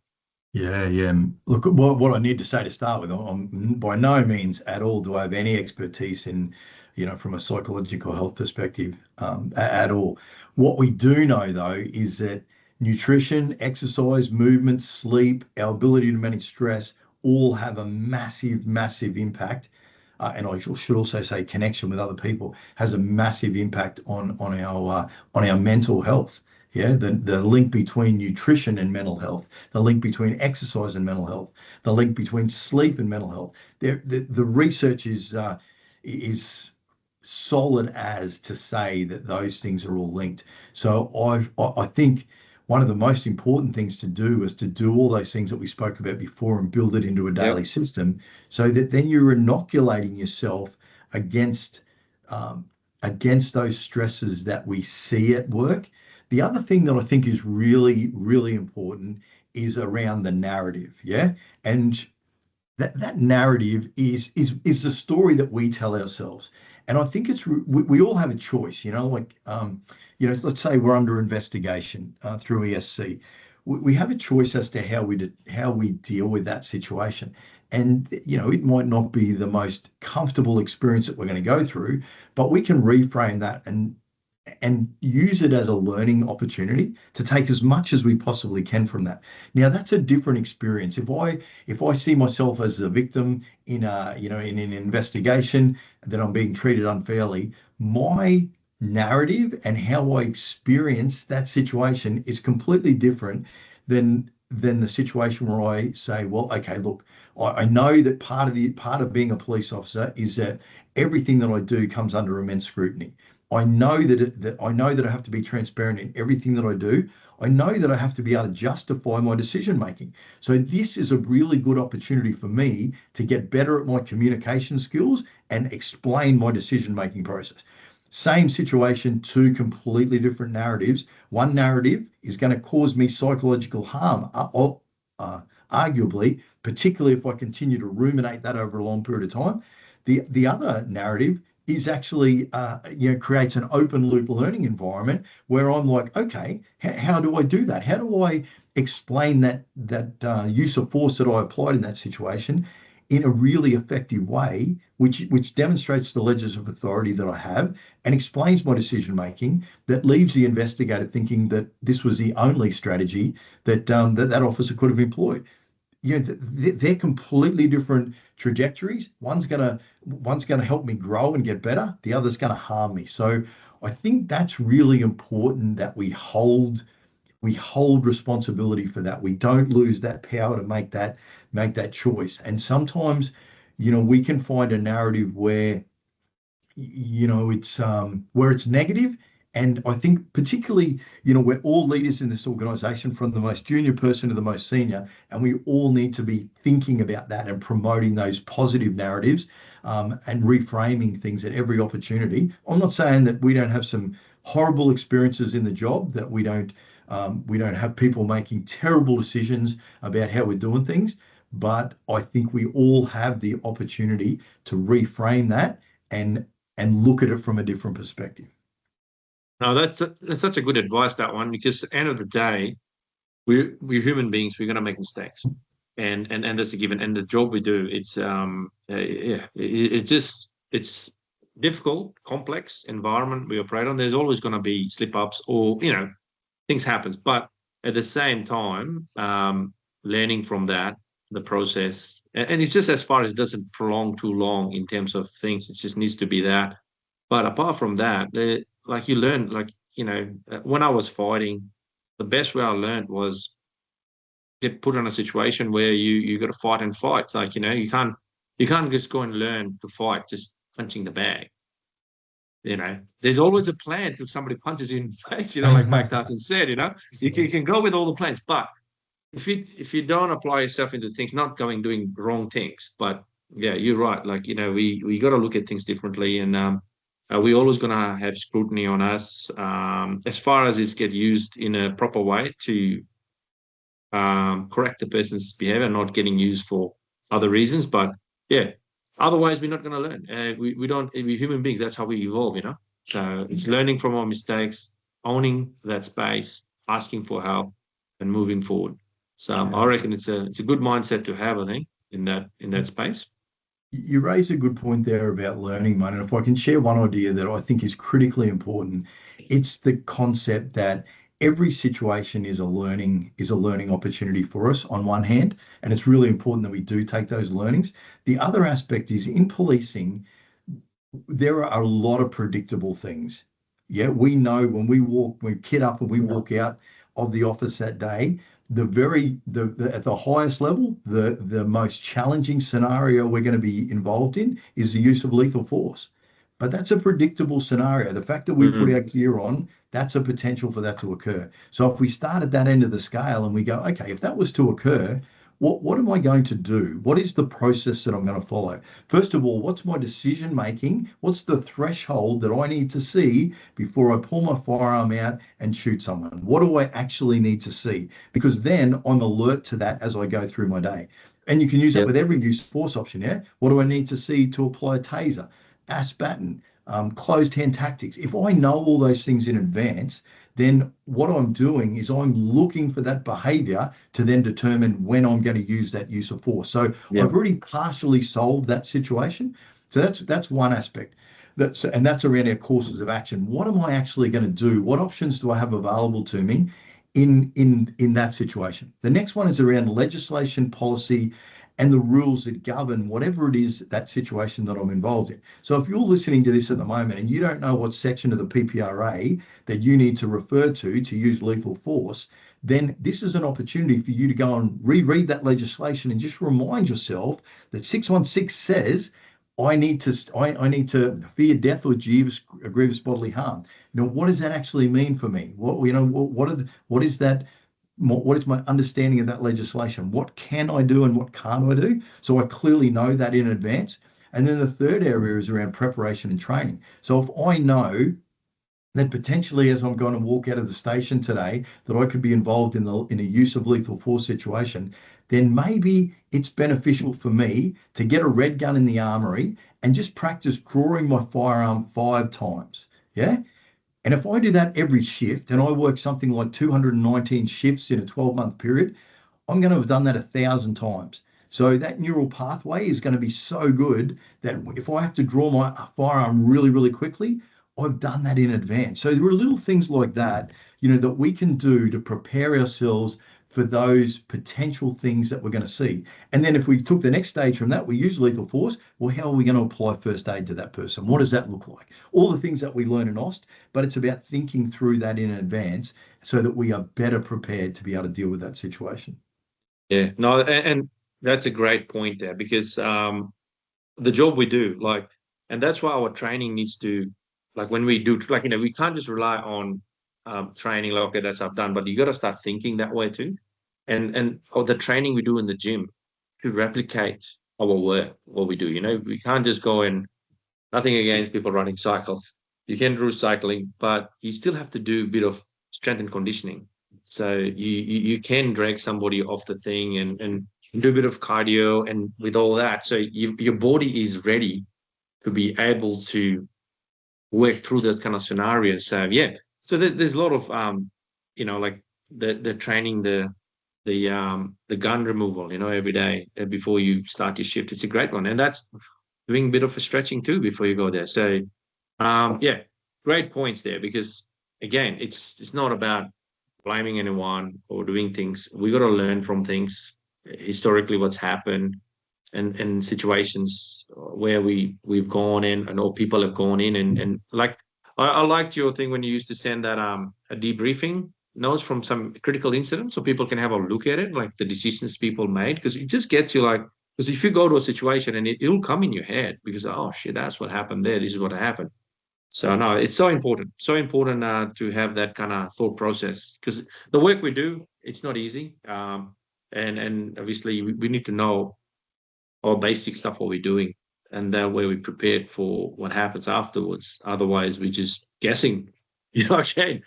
yeah, yeah. Look, what I need to say to start with, by no means at all do I have any expertise in, from a psychological health perspective, at all. What we do know, though, is that nutrition, exercise, movement, sleep, our ability to manage stress all have a massive, massive impact. And I should also say connection with other people has a massive impact on our mental health. Yeah, the link between nutrition and mental health, the link between exercise and mental health, the link between sleep and mental health. The research is solid as to say that those things are all linked. So I think one of the most important things to do is to do all those things that we spoke about before and build it into a daily Yep. system, so that then you're inoculating yourself against um, against those stresses that we see at work. The other thing that I think is really, really important is around the narrative. Yeah. And that narrative is the story that we tell ourselves. And I think we all have a choice, like let's say we're under investigation through ESC. we have a choice as to how we deal with that situation. And, it might not be the most comfortable experience that we're going to go through, but we can reframe that and use it as a learning opportunity to take as much as we possibly can from that. Now, that's a different experience. If I see myself as a victim in in an investigation that I'm being treated unfairly, my narrative and how I experience that situation is completely different than the situation where I say, well, okay, look, I know that part of being a police officer is that everything that I do comes under immense scrutiny. I know that I have to be transparent in everything that I do. I know that I have to be able to justify my decision making. So this is a really good opportunity for me to get better at my communication skills and explain my decision making process. Same situation, two completely different narratives. One narrative is going to cause me psychological harm, arguably, particularly if I continue to ruminate that over a long period of time. The other narrative is actually creates an open loop learning environment where I'm like, okay, how do I do that? How do I explain that use of force that I applied in that situation in a really effective way, which demonstrates the ledgers of authority that I have and explains my decision making, that leaves the investigator thinking that this was the only strategy that officer could have employed. They're completely different trajectories. One's gonna help me grow and get better. The other's gonna harm me. So I think that's really important that we hold responsibility for that. We don't lose that power to make that choice. And sometimes, we can find a narrative where it's negative. And I think particularly, we're all leaders in this organization, from the most junior person to the most senior, and we all need to be thinking about that and promoting those positive narratives, and reframing things at every opportunity. I'm not saying that we don't have some horrible experiences in the job, that we don't have people making terrible decisions about how we're doing things, but I think we all have the opportunity to reframe that and look at it from a different perspective. No, that's such a good advice, that one, because at the end of the day, we're human beings. We're going to make mistakes, and that's a given. And the job we do, it's it's difficult, complex environment we operate on. There's always going to be slip ups, or things happens. But at the same time, learning from that, the process, and it's just, as far as it doesn't prolong too long in terms of things, it just needs to be that. But apart from that, like you learn, when I was fighting, the best way I learned was get put in a situation where you got to fight and fight. It's like, you can't just go and learn to fight just punching the bag. There's always a plan till somebody punches you in the face, like Mike Tyson said. You can go with all the plans, but if you don't apply yourself into things, not doing wrong things. But yeah, you're right. Like, we got to look at things differently, and we always gonna have scrutiny on us, as far as it's get used in a proper way to correct the person's behavior, not getting used for other reasons. But yeah, otherwise we're not going to learn. We don't. We're human beings. That's how we evolve. So it's learning from our mistakes, owning that space, asking for help, and moving forward. So I reckon it's a good mindset to have, I think, in that space. You raise a good point there about learning, mate. And if I can share one idea that I think is critically important, it's the concept that every situation is a learning opportunity for us on one hand, and it's really important that we do take those learnings. The other aspect is, in policing, there are a lot of predictable things. Yeah, we know when we kit up and we walk out of the office that day, at the highest level, the most challenging scenario we're going to be involved in is the use of lethal force. But that's a predictable scenario. The fact that we put our gear on, that's a potential for that to occur. So if we start at that end of the scale and we go, okay, if that was to occur, what am I going to do? What is the process that I'm going to follow? First of all, what's my decision making? What's the threshold that I need to see before I pull my firearm out and shoot someone? What do I actually need to see? Because then I'm alert to that as I go through my day. And you can use that with every use of force option, yeah? What do I need to see to apply a taser, AS baton, closed hand tactics. If I know all those things in advance, then what I'm doing is I'm looking for that behavior to then determine when I'm going to use that use of force. So Yeah. I've already partially solved that situation. So that's one aspect. And that's around our courses of action. What am I actually going to do? What options do I have available to me in that situation? The next one is around legislation, policy, and the rules that govern whatever it is, that situation that I'm involved in. So if you're listening to this at the moment and you don't know what section of the PPRA that you need to refer to use lethal force, then this is an opportunity for you to go and reread that legislation and just remind yourself that 616 says I need to fear death or grievous bodily harm. Now, what does that actually mean for me? What is that? What is my understanding of that legislation? What can I do and what can't I do? So I clearly know that in advance. And then the third area is around preparation and training. So if I know that potentially as I'm going to walk out of the station today, that I could be involved in a use of lethal force situation, then maybe it's beneficial for me to get a red gun in the armory and just practice drawing my firearm 5 times. Yeah. And if I do that every shift and I work something like 219 shifts in a 12-month period, I'm going to have done that 1,000 times. So that neural pathway is going to be so good that if I have to draw my firearm really, really quickly, I've done that in advance. So there are little things like that, that we can do to prepare ourselves for those potential things that we're going to see. And then if we took the next stage from that, we use lethal force. Well, how are we going to apply first aid to that person? What does that look like? All the things that we learn in OST, but it's about thinking through that in advance so that we are better prepared to be able to deal with that situation. Yeah, no, and that's a great point there, because the job we do, and that's why our training needs to, when we do, we can't just rely on training, okay, that's I've done, but you got to start thinking that way too. And the training we do in the gym to replicate our work, what we do. We can't just go and, nothing against people running cycles. You can do cycling, but you still have to do a bit of strength and conditioning. So you can drag somebody off the thing and do a bit of cardio and with all that. So your body is ready to be able to work through that kind of scenario. So yeah, so there's a lot of the training, the gun removal, every day before you start your shift. It's a great one, and that's doing a bit of a stretching too before you go there. So yeah, great points there, because again, it's not about blaming anyone or doing things. We got to learn from things historically, what's happened, and situations where we've gone in and all people have gone in, and I liked your thing when you used to send that a debriefing notes from some critical incidents so people can have a look at it, like the decisions people made, because it just gets you because if you go to a situation and it'll come in your head because, oh shit, that's what happened there, this is what happened. So no, it's so important to have that kind of thought process, because the work we do, it's not easy, and obviously we need to know our basic stuff, what we're doing, and that way we're prepared for what happens afterwards. Otherwise, we're just guessing. Again,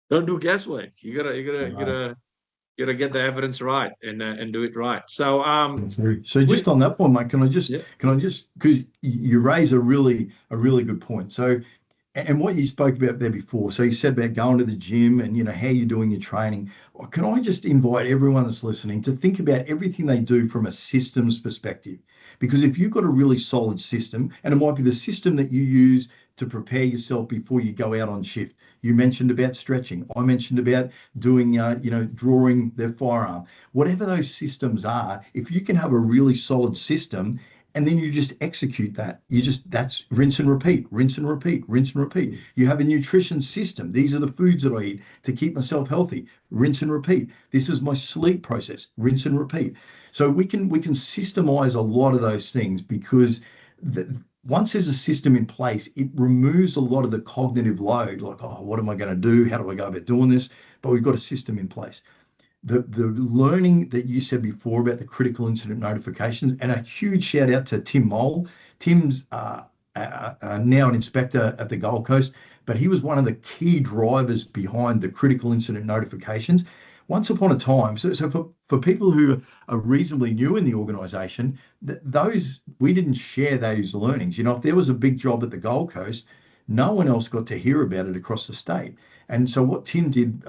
don't do guesswork. You gotta get the evidence right and do it right. So So just on that point, mate, can I just Yeah. because you raise a really good point. So and what you spoke about there before, so you said about going to the gym and how you're doing your training. Can I just invite everyone that's listening to think about everything they do from a systems perspective? Because if you've got a really solid system, and it might be the system that you use to prepare yourself before you go out on shift. You mentioned about stretching. I mentioned about doing, drawing their firearm. Whatever those systems are, if you can have a really solid system, and then you just execute that. That's rinse and repeat, rinse and repeat, rinse and repeat. You have a nutrition system. These are the foods that I eat to keep myself healthy. Rinse and repeat. This is my sleep process. Rinse and repeat. So we can systemize a lot of those things, because once there's a system in place, it removes a lot of the cognitive load, like, oh, what am I going to do? How do I go about doing this? But we've got a system in place. The learning that you said before about the critical incident notifications, and a huge shout out to Tim Mole. Tim's now an inspector at the Gold Coast, but he was one of the key drivers behind the critical incident notifications. Once upon a time, so for people who are reasonably new in the organisation, those we didn't share those learnings. If there was a big job at the Gold Coast, No one else got to hear about it across the state. And so what Tim did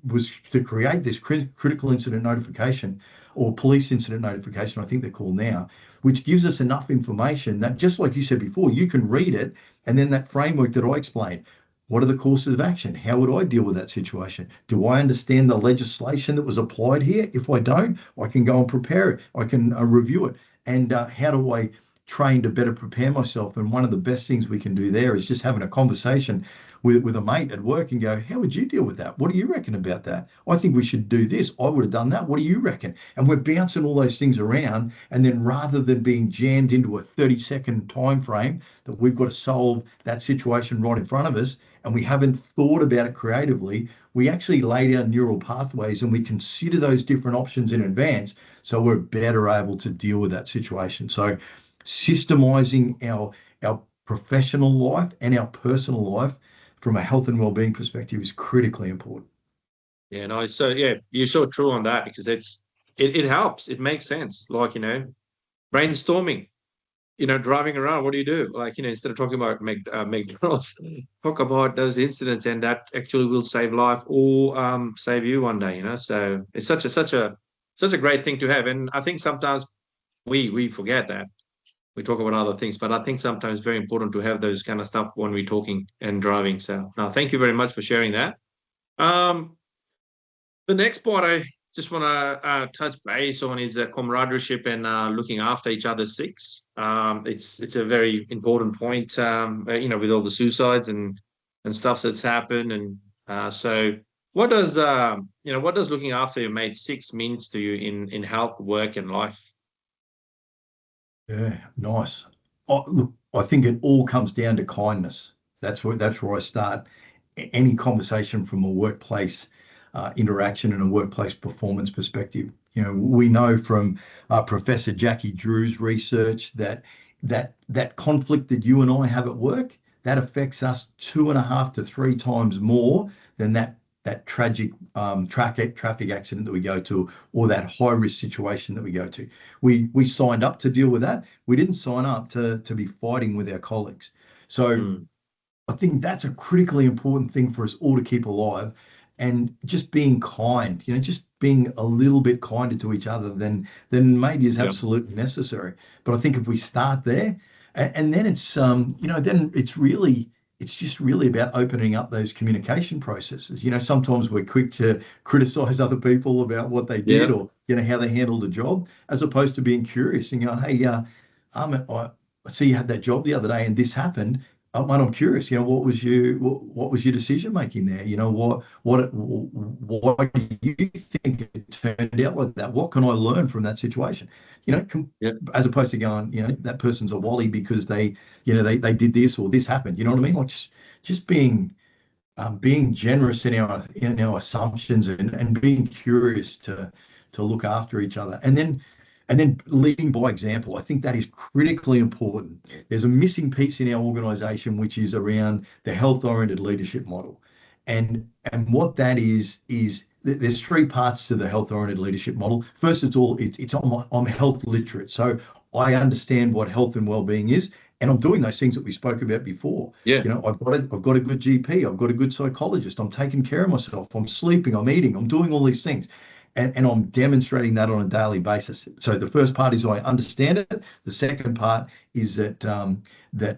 was to create this critical incident notification, or police incident notification, I think they're called now, which gives us enough information that, just like you said before, you can read it, and then that framework that I explained. What are the courses of action? How would I deal with that situation? Do I understand the legislation that was applied here? If I don't, I can go and prepare it. I can review it. And how do I train to better prepare myself? And one of the best things we can do there is just having a conversation with a mate at work and go, how would you deal with that? What do you reckon about that? I think we should do this. I would have done that. What do you reckon? And we're bouncing all those things around. And then rather than being jammed into a 30-second time frame that we've got to solve that situation right in front of us, and we haven't thought about it creatively, we actually lay down neural pathways and we consider those different options in advance, so we're better able to deal with that situation. So systemizing our professional life and our personal life from a health and well-being perspective is critically important. Yeah, no, so yeah, you're so true on that, because it helps. It makes sense. Like, brainstorming, driving around, what do you do? Like, instead of talking about McDonald's, talk about those incidents, and that actually will save life, or save you one day, So it's such a great thing to have. And I think sometimes we forget that. We talk about other things, but I think sometimes it's very important to have those kind of stuff when we're talking and driving. So now, thank you very much for sharing that. The next part I just want to touch base on is camaraderie and looking after each other's six. It's a very important point, with all the suicides and stuff that's happened. And so what does looking after your mate six means to you in health, work, and life? Yeah, nice. Look, I think it all comes down to kindness. That's where I start any conversation from a workplace interaction and a workplace performance perspective. We know from Professor Jackie Drew's research that conflict that you and I have at work, that affects us 2.5 to 3 times more than that tragic traffic accident that we go to, or that high risk situation that we go to. We signed up to deal with that. We didn't sign up to be fighting with our colleagues. So I think that's a critically important thing for us all to keep alive, and just being kind, just being a little bit kinder to each other than maybe is absolutely necessary. But I think if we start there, and then then it's just really about opening up those communication processes. Sometimes we're quick to criticize other people about what they did, or how they handled a job, as opposed to being curious and going, hey, I see you had that job the other day and this happened. I'm curious, what was your decision making there? Why do you think it turned out like that? What can I learn from that situation? As opposed to going, that person's a wally because they did this or this happened. You know what I mean? Like just being generous in our assumptions, and being curious to look after each other, and then leading by example. I think that is critically important. There's a missing piece in our organization, which is around the health-oriented leadership model. And what that is there's 3 parts to the health-oriented leadership model. First, I'm health literate. So I understand what health and well-being is, and I'm doing those things that we spoke about before. Yeah. I've got a good GP, I've got a good psychologist, I'm taking care of myself, I'm sleeping, I'm eating, I'm doing all these things. And I'm demonstrating that on a daily basis. So the first part is I understand it. The second part is that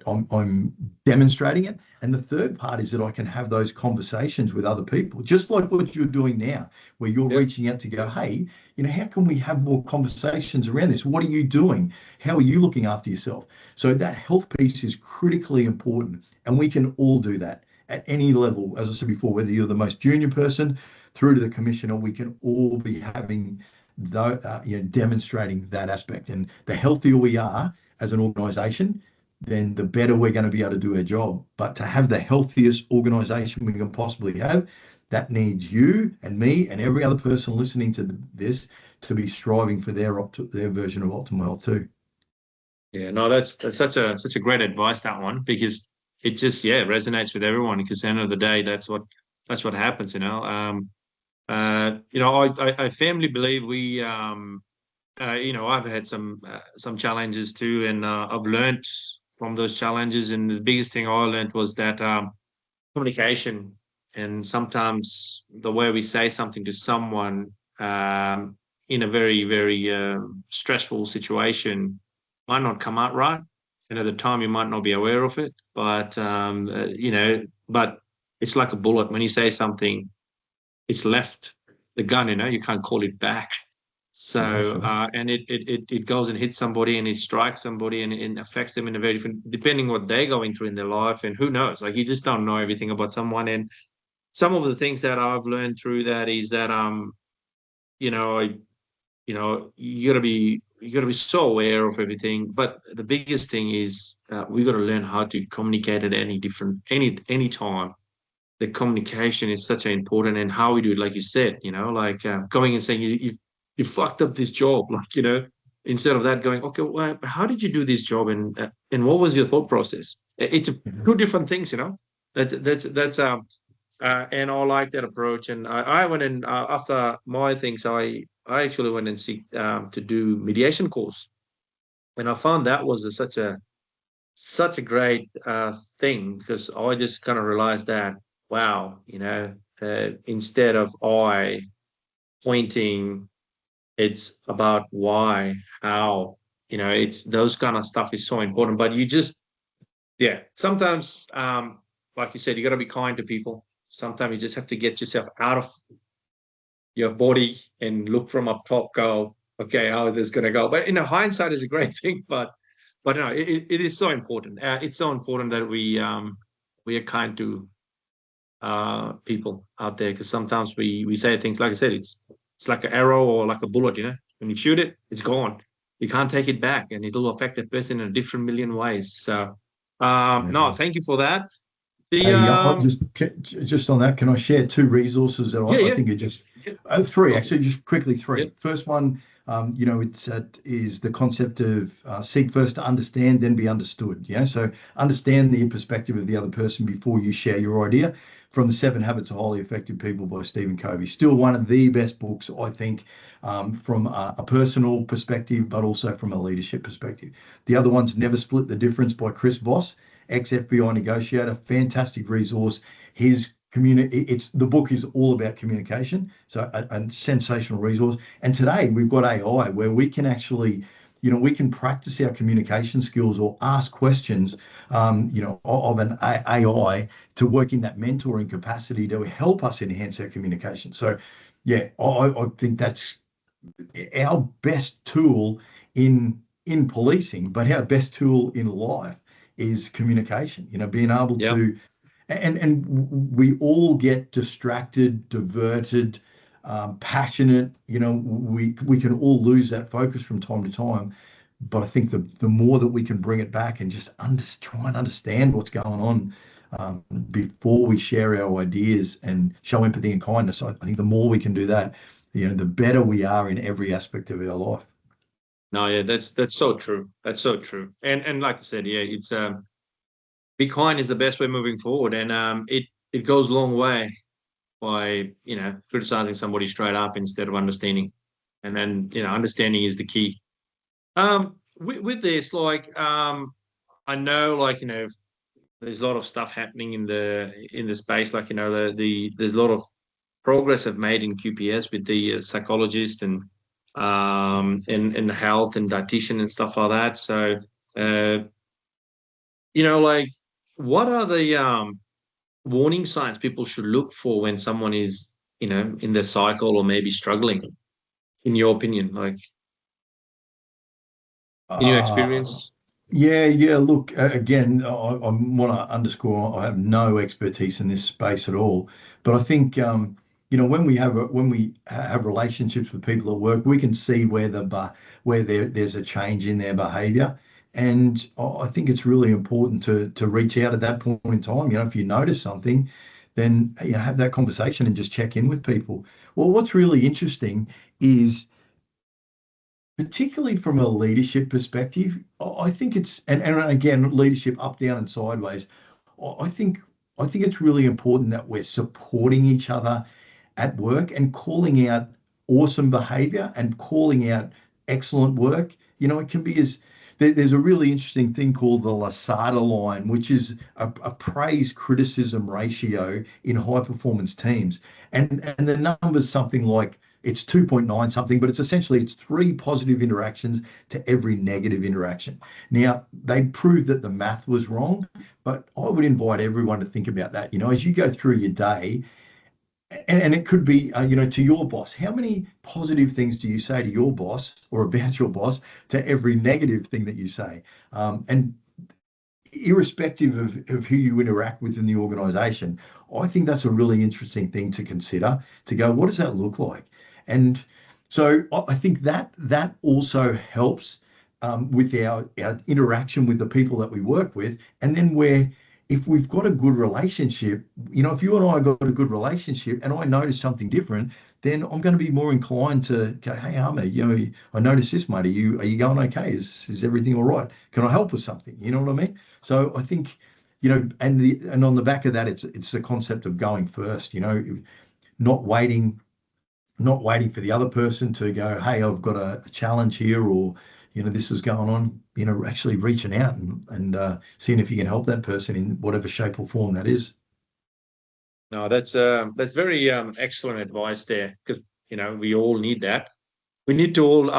I'm demonstrating it. And the third part is that I can have those conversations with other people, just like what you're doing now, where you're reaching out to go, hey, how can we have more conversations around this? What are you doing? How are you looking after yourself? So that health piece is critically important, and we can all do that at any level. As I said before, whether you're the most junior person through to the commissioner, we can all be having demonstrating that aspect. And the healthier we are as an organisation, then the better we're going to be able to do our job. But to have the healthiest organisation we can possibly have, that needs you and me and every other person listening to this to be striving for their version of optimal health too. Yeah, no, that's such a great advice, that one, because it just resonates with everyone. Because at the end of the day, that's what happens. I firmly believe I've had some challenges too, and I've learned from those challenges. And the biggest thing I learned was that communication, and sometimes the way we say something to someone in a very, very stressful situation might not come out right. And at the time, you might not be aware of it, but but it's like a bullet. When you say something, it's left the gun. You can't call it back. Yeah, So, sure. and it goes and hits somebody, and it strikes somebody, and it affects them in a very different, depending what they're going through in their life, and who knows? Like, you just don't know everything about someone. And some of the things that I've learned through that is that you know, I, you gotta be so aware of everything. But the biggest thing is we got to learn how to communicate at any time. The communication is such an important, and how we do it, like you said, like going and saying you fucked up this job, like, instead of that going, okay, well, how did you do this job, and what was your thought process? It's two different things. And I like that approach. And I went in after my things. I actually went and seek to do mediation course, and I found that was such a great thing, because I just kind of realized that, wow, instead of I pointing, it's about why, how, it's those kind of stuff is so important. But yeah, sometimes, like you said, you got to be kind to people. Sometimes you just have to get yourself out of your body and look from up top, go, okay, how is this going to go? But hindsight is a great thing, but no, it is so important. It's so important that we are kind to people out there, because sometimes we say things, like I said, it's like an arrow or like a bullet. When you shoot it, it's gone. You can't take it back, and it'll affect the person in a different million ways. So, no, Yeah. thank you for that. The Hey, just on that, can I share two resources that Yeah, I yeah, think are just yeah. three, Okay. actually, just quickly Yeah, three. First one, it's is the concept of seek first to understand, then be understood. Yeah, so understand the perspective of the other person before you share your idea. From the Seven Habits of Highly Effective People by Stephen Covey, still one of the best books, I think, from a personal perspective, but also from a leadership perspective. The other one's Never Split the Difference by Chris Voss, ex-FBI negotiator, fantastic resource. His it's the book is all about communication, so a sensational resource. And today we've got AI where we can actually, we can practice our communication skills or ask questions, of an AI to work in that mentoring capacity to help us enhance our communication. So, yeah, I think that's our best tool in policing, but our best tool in life is communication. Being able yeah. to, and we all get distracted, diverted, passionate. We can all lose that focus from time to time. But I think the more that we can bring it back and just try and understand what's going on, before we share our ideas and show empathy and kindness, I think the more we can do that, the better we are in every aspect of our life. No, yeah, that's so true. That's so true. And like I said, yeah, it's be kind is the best way moving forward, and it goes a long way by criticizing somebody straight up instead of understanding, and then understanding is the key. With this, like, I know, like, there's a lot of stuff happening in the space, like, there's a lot of progress I've made in QPS with the psychologist, and in health and dietitian and stuff like that. So, uh, like, what are the warning signs people should look for when someone is, in their cycle or maybe struggling, in your opinion, like, in your Uh, experience? yeah, yeah. Look, again, I want to underscore I have no expertise in this space at all, but I think when we have relationships with people at work, we can see where there's a change in their behaviour, and I think it's really important to reach out at that point in time. If you notice something, then have that conversation and just check in with people. Well, what's really interesting is, particularly from a leadership perspective, I think it's, and again, leadership up, down, and sideways. I think I think it's really important that we're supporting each other at work and calling out awesome behavior and calling out excellent work. It can be as there's a really interesting thing called the Lasada line, which is a praise criticism ratio in high performance teams. And the number's something like it's 2.9 something, but it's 3 positive interactions to every negative interaction. Now, they proved that the math was wrong, but I would invite everyone to think about that. As you go through your day, and it could be, to your boss. How many positive things do you say to your boss or about your boss to every negative thing that you say? And irrespective of who you interact with in the organization, I think that's a really interesting thing to consider, to go, what does that look like? And so I think that also helps with our interaction with the people that we work with. And then if we've got a good relationship, if you and I got a good relationship and I notice something different, then I'm going to be more inclined to go, hey, Army, I noticed this, mate. Are you going okay? Is everything all right? Can I help with something? You know what I mean? So I think, and on the back of that, it's the concept of going first, not waiting for the other person to go, hey, I've got a challenge here, or this is going on, actually reaching out and seeing if you can help that person in whatever shape or form that is. No, that's very excellent advice there, because we all need that. We need to all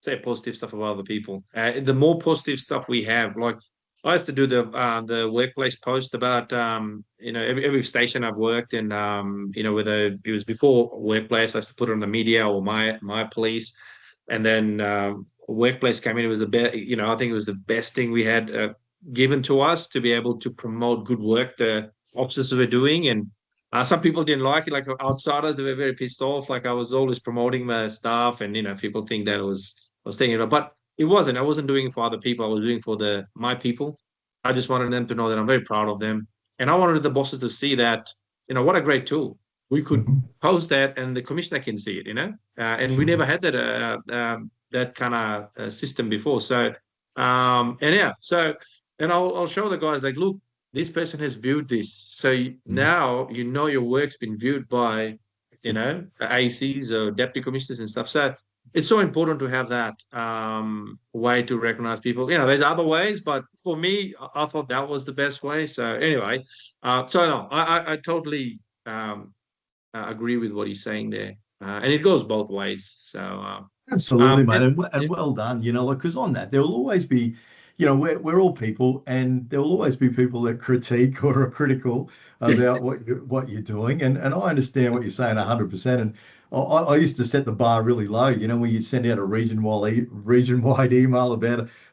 say positive stuff about other people. The more positive stuff we have, like I used to do the workplace post about every station I've worked in, whether it was before workplace, I used to put it on the media or my police, and then workplace came in. It was the best, I think it was the best thing we had given to us, to be able to promote good work the officers were doing. And some people didn't like it, like outsiders, they were very pissed off. Like I was always promoting my staff, and people think that I was taking it, but it wasn't. I wasn't doing it for other people. I was doing it for my people. I just wanted them to know that I'm very proud of them, and I wanted the bosses to see that, what a great tool. We could post that, and the commissioner can see it. And we never had that kind of system before. So, and I'll show the guys, like, look, this person has viewed this. So now your work's been viewed by ACs or deputy commissioners and stuff. So it's so important to have that way to recognize people. There's other ways, but for me, I thought that was the best way. So anyway, no, I totally agree with what he's saying there, and it goes both ways. So absolutely, mate, and well done. Because on that, there will always be, we're all people, and there will always be people that critique or are critical about what you're doing. And I understand what you're saying 100%. And I used to set the bar really low, when you send out a region-wide email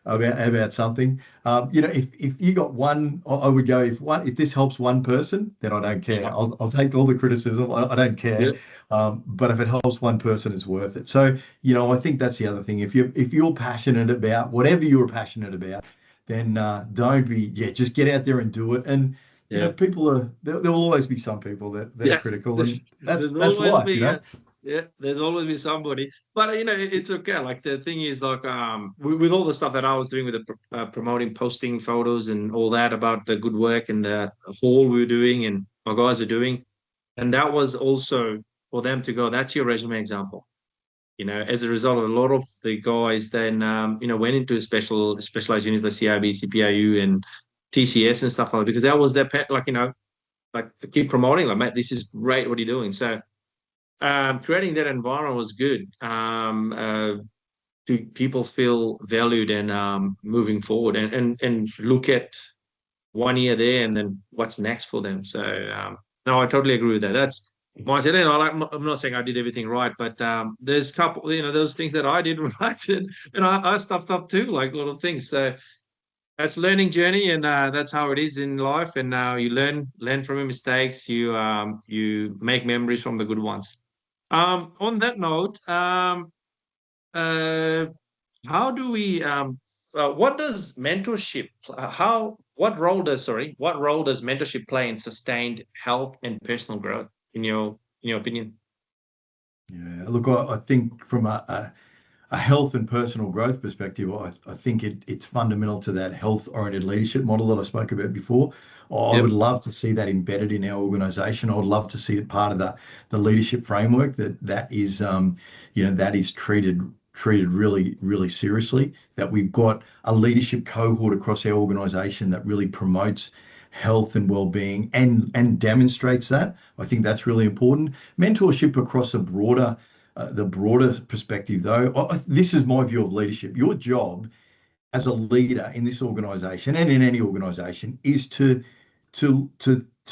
about something. If you got one, I would go, if this helps one person, then I don't care. I'll take all the criticism. I don't care. But if it helps one person, it's worth it. So, I think that's the other thing. If you're passionate about whatever you're passionate about, then don't be, just get out there and do it. And people there will always be some people that are critical, and that's life. There's always be somebody, but it's okay. Like the thing is, like with all the stuff that I was doing with the promoting, posting photos and all that about the good work and the haul we were doing and my guys are doing, and that was also for them to go, that's your resume example. As a result of a lot of the guys then went into specialized units like CIB, CPIU, and TCS and stuff like that, because that was their pet. Like like to keep promoting, like, mate, this is great, what are you doing? So creating that environment was good, to people feel valued and moving forward, and look at 1 year there and then what's next for them. So no, I totally agree with that. That's my thing. I'm not saying I did everything right, but there's a couple, those things that I did right, and I stuffed up too, like a lot of things. So that's a learning journey, and that's how it is in life. And now you learn from your mistakes. You make memories from the good ones. On that note, how do we? What does mentorship? What role does mentorship play in sustained health and personal growth, in your opinion? Yeah, look, I think from a health and personal growth perspective, I think it's fundamental to that health-oriented leadership model that I spoke about before. I would love to see that embedded in our organisation. I would love to see it part of the leadership framework that is treated treated really, really seriously, that we've got a leadership cohort across our organization that really promotes health and well-being and demonstrates that. I think that's really important. Mentorship across the broader perspective, though, this is my view of leadership. Your job as a leader in this organization and in any organization is to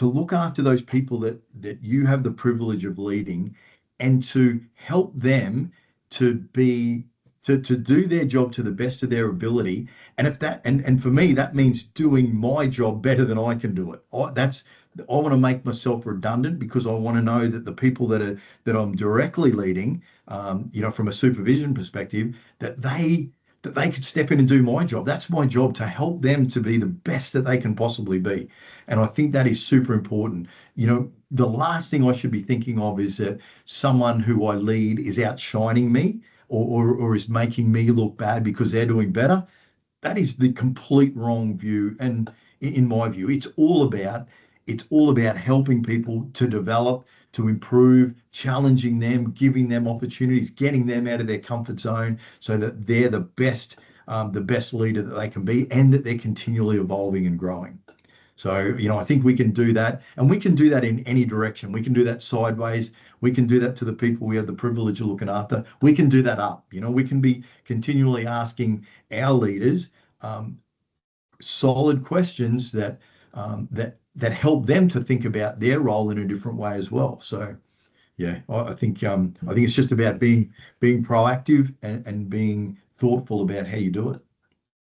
look after those people that you have the privilege of leading, and to help them to be to do their job to the best of their ability. And if that and for me, that means doing my job better than I can do it. I want to make myself redundant, because I want to know that the people that I'm directly leading, from a supervision perspective, that they could step in and do my job. That's my job, to help them to be the best that they can possibly be. And I think that is super important. The last thing I should be thinking of is that someone who I lead is outshining me, or is making me look bad because they're doing better. That is the complete wrong view. And in my view, it's all about helping people to develop, to improve, challenging them, giving them opportunities, getting them out of their comfort zone, so that they're the best leader that they can be, and that they're continually evolving and growing. So, I think we can do that, and we can do that in any direction. We can do that sideways. We can do that to the people we have the privilege of looking after. We can do that up. We can be continually asking our leaders solid questions that help them to think about their role in a different way as well. So, yeah, I think it's just about being proactive and being thoughtful about how you do it.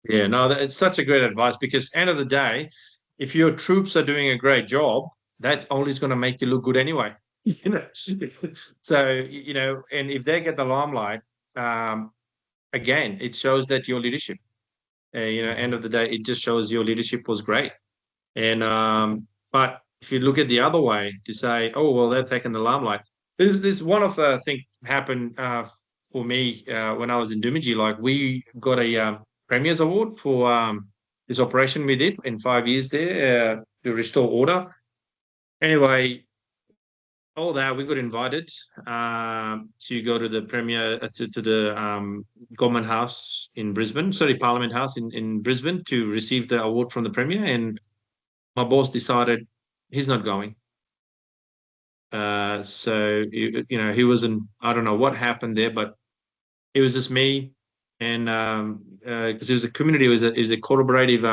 Yeah, no, it's such a great advice, because end of the day, if your troops are doing a great job, that only is going to make you look good anyway. So, and if they get the limelight, again, it shows that your leadership, end of the day, it just shows your leadership was great. And but if you look at the other way, to say, oh well, they're taking the limelight. This one of the thing happened for me when I was in Dumaji. Like, we got a Premier's Award for this operation we did in 5 years there to restore order. Anyway, all that, we got invited to go to the Premier to the Government House in Brisbane, sorry, Parliament House in Brisbane, to receive the award from the Premier. And my boss decided he's not going. So he wasn't. I don't know what happened there, but it was just me, and because it was a community, it was a collaborative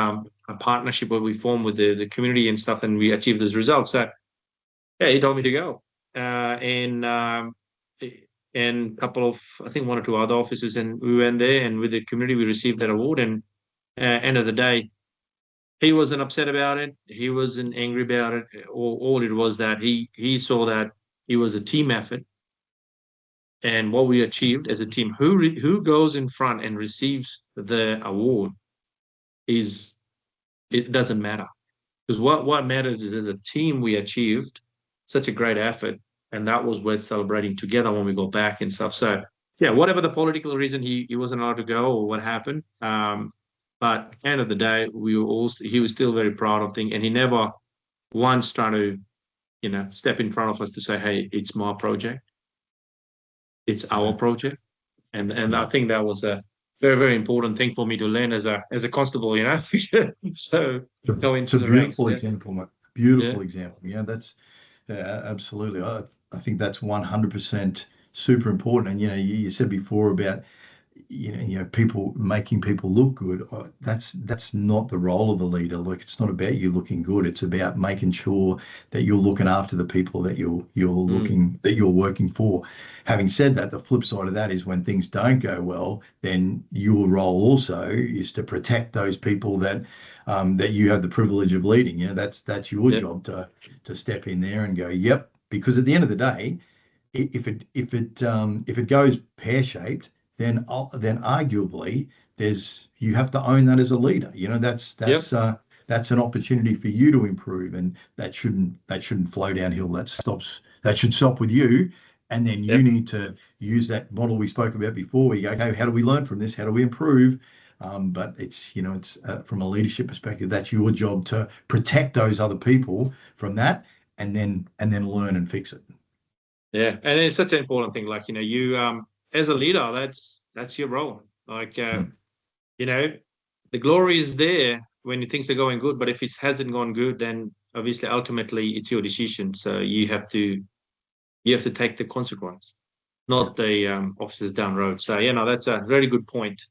a partnership where we formed with the community and stuff, and we achieved those results. So yeah, he told me to go, and a couple of, I think, one or two other officers, and we went there, and with the community, we received that award. And end of the day, he wasn't upset about it. He wasn't angry about it. All it was that he saw that it was a team effort, and what we achieved as a team. Who goes in front and receives the award it doesn't matter, because what matters is, as a team, we achieved such a great effort, and that was worth celebrating together when we go back and stuff. So yeah, whatever the political reason he wasn't allowed to go, or what happened. But end of the day, he was still very proud of things, and he never once tried to, step in front of us to say, "Hey, it's my project, it's our project," and I think that was a very, very important thing for me to learn as a constable, So go into the ranks. It's a beautiful example, mate. Beautiful example. Yeah, that's absolutely. I think that's 100% super important. And you said before about people making people look good. That's not the role of a leader. Like, it's not about you looking good. It's about making sure that you're looking after the people that you're working for. Having said that, the flip side of that is, when things don't go well, then your role also is to protect those people that you have the privilege of leading. That's your job to step in there and go, yep. Because at the end of the day, if it goes pear-shaped, then arguably you have to own that as a leader. That's an opportunity for you to improve, and that shouldn't flow downhill. That should stop with you, and then you need to use that model we spoke about before. We go, okay, how do we learn from this? How do we improve? But it's from a leadership perspective, that's your job to protect those other people from that, and then learn and fix it. Yeah, and it's such an important thing. Like, as a leader, that's your role. Like, Mm. you know, the glory is there when things are going good, but if it hasn't gone good, then obviously ultimately it's your decision. So you have to take the consequence, not the officers down the road. So yeah, no, that's a very good point.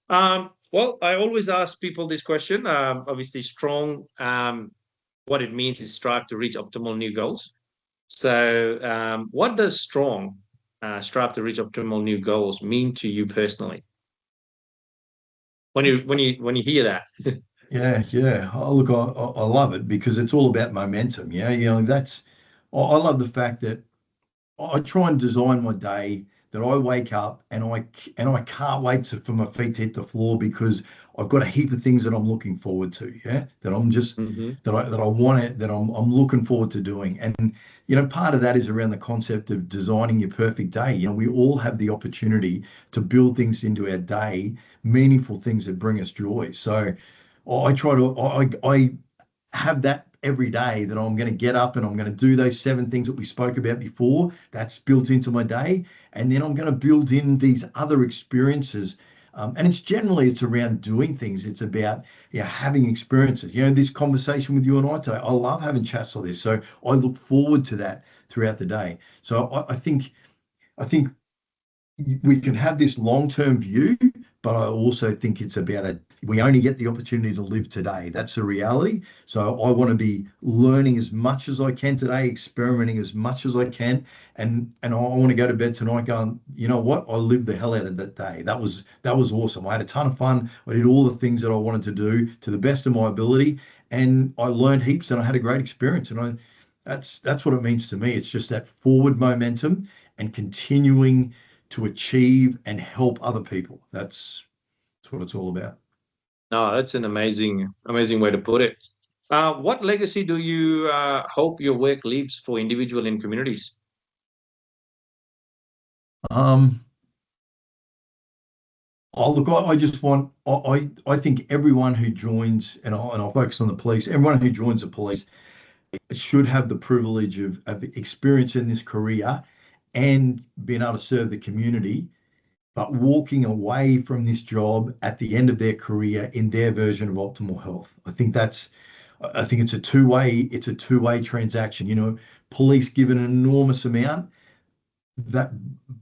Well, I always ask people this question. Obviously, strong. What it means is strive to reach optimal new goals. So, what does strong, strive to reach optimal new goals mean to you personally? When you hear that? Yeah, yeah. Oh, look, I love it because it's all about momentum. Yeah, that's. I love the fact that I try and design my day that I wake up and I can't wait for my feet to hit the floor because I've got a heap of things that I'm looking forward to. Yeah, that I'm just Hmm. that I want it that I'm looking forward to doing. And part of that is around the concept of designing your perfect day. We all have the opportunity to build things into our day, meaningful things that bring us joy. So I try to I have that every day that I'm going to get up and I'm going to do those 7 things that we spoke about before. That's built into my day. And then I'm going to build in these other experiences. And it's around doing things. It's about having experiences. This conversation with you and I today, I love having chats like this. So I look forward to that throughout the day. So I think we can have this long-term view, but I also think it's about we only get the opportunity to live today. That's a reality. So I want to be learning as much as I can today, experimenting as much as I can, and I want to go to bed tonight going, you know what? I lived the hell out of that day. That was awesome. I had a ton of fun. I did all the things that I wanted to do to the best of my ability, and I learned heaps, and I had a great experience. And that's what it means to me. It's just that forward momentum and continuing to achieve and help other people. That's what it's all about. No, that's an amazing way to put it. What legacy do you hope your work leaves for individual and communities? Um, oh look, I just want I think everyone who joins, and I'll focus on the police. Everyone who joins the police should have the privilege of experiencing this career and being able to serve the community, but walking away from this job at the end of their career in their version of optimal health. I think it's a two-way transaction. Police give an enormous amount that,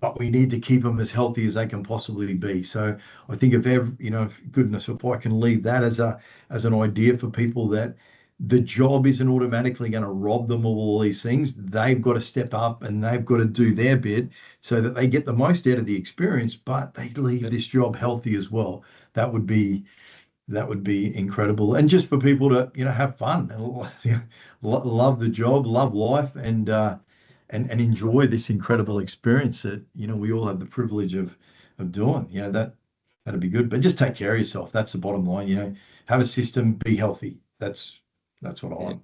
but we need to keep them as healthy as they can possibly be. So I think goodness, if I can leave that as an idea for people that the job isn't automatically going to rob them of all these things. They've got to step up and they've got to do their bit so that they get the most out of the experience, but they leave this job healthy as well. That would be that would be incredible. And just for people to, have fun and love the job, love life, and enjoy this incredible experience that, we all have the privilege of doing. That'd be good. But just take care of yourself. That's the bottom line. Have a system, be healthy. That's what I Yeah. want.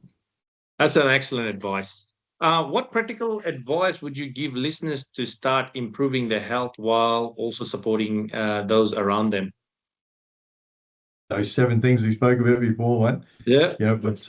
That's an excellent advice. What practical advice would you give listeners to start improving their health while also supporting those around them? Those 7 things we spoke about before, mate. Yeah. But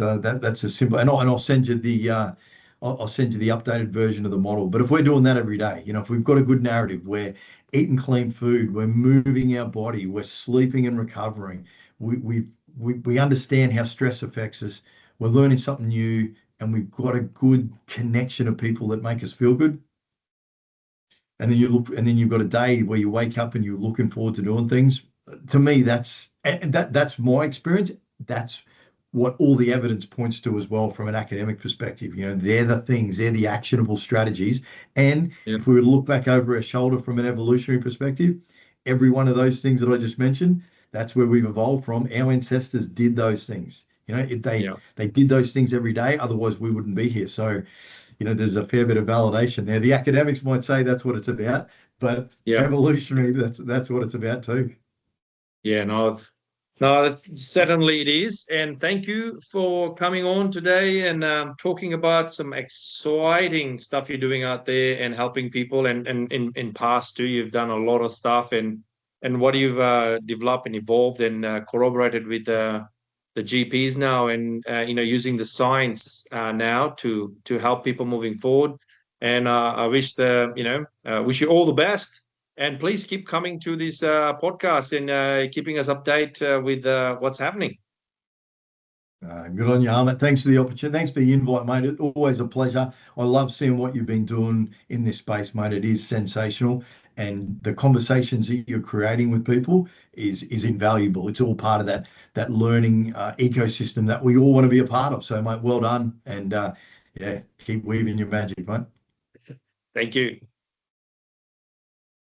that's a simple, and I'll send you the I'll send you the updated version of the model. But if we're doing that every day, if we've got a good narrative, we're eating clean food, we're moving our body, we're sleeping and recovering, we understand how stress affects us, we're learning something new, and we've got a good connection of people that make us feel good. And then you've got a day where you wake up and you're looking forward to doing things. To me, that's my experience. That's what all the evidence points to as well from an academic perspective. They're the actionable strategies. And Yeah. if we were to look back over our shoulder from an evolutionary perspective, every one of those things that I just mentioned, that's where we've evolved from. Our ancestors did those things. Yeah. They did those things every day. Otherwise, we wouldn't be here. So there's a fair bit of validation there. The academics might say that's what it's about, but Yeah. evolutionary, that's what it's about too. Yeah. No, no, certainly it is. And thank you for coming on today and talking about some exciting stuff you're doing out there and helping people. And in past too, you've done a lot of stuff and what you've developed and evolved and corroborated with the GPs now, and using the science now to help people moving forward. And I wish wish you all the best And please keep coming to this podcast and keeping us update with what's happening. Good on you, Ahmed. Thanks for the opportunity. Thanks for the invite, mate. It's always a pleasure. I love seeing what you've been doing in this space, mate. It is sensational. And the conversations that you're creating with people is invaluable. It's all part of that learning ecosystem that we all want to be a part of. So, mate, well done. And yeah, keep weaving your magic, mate. Thank you.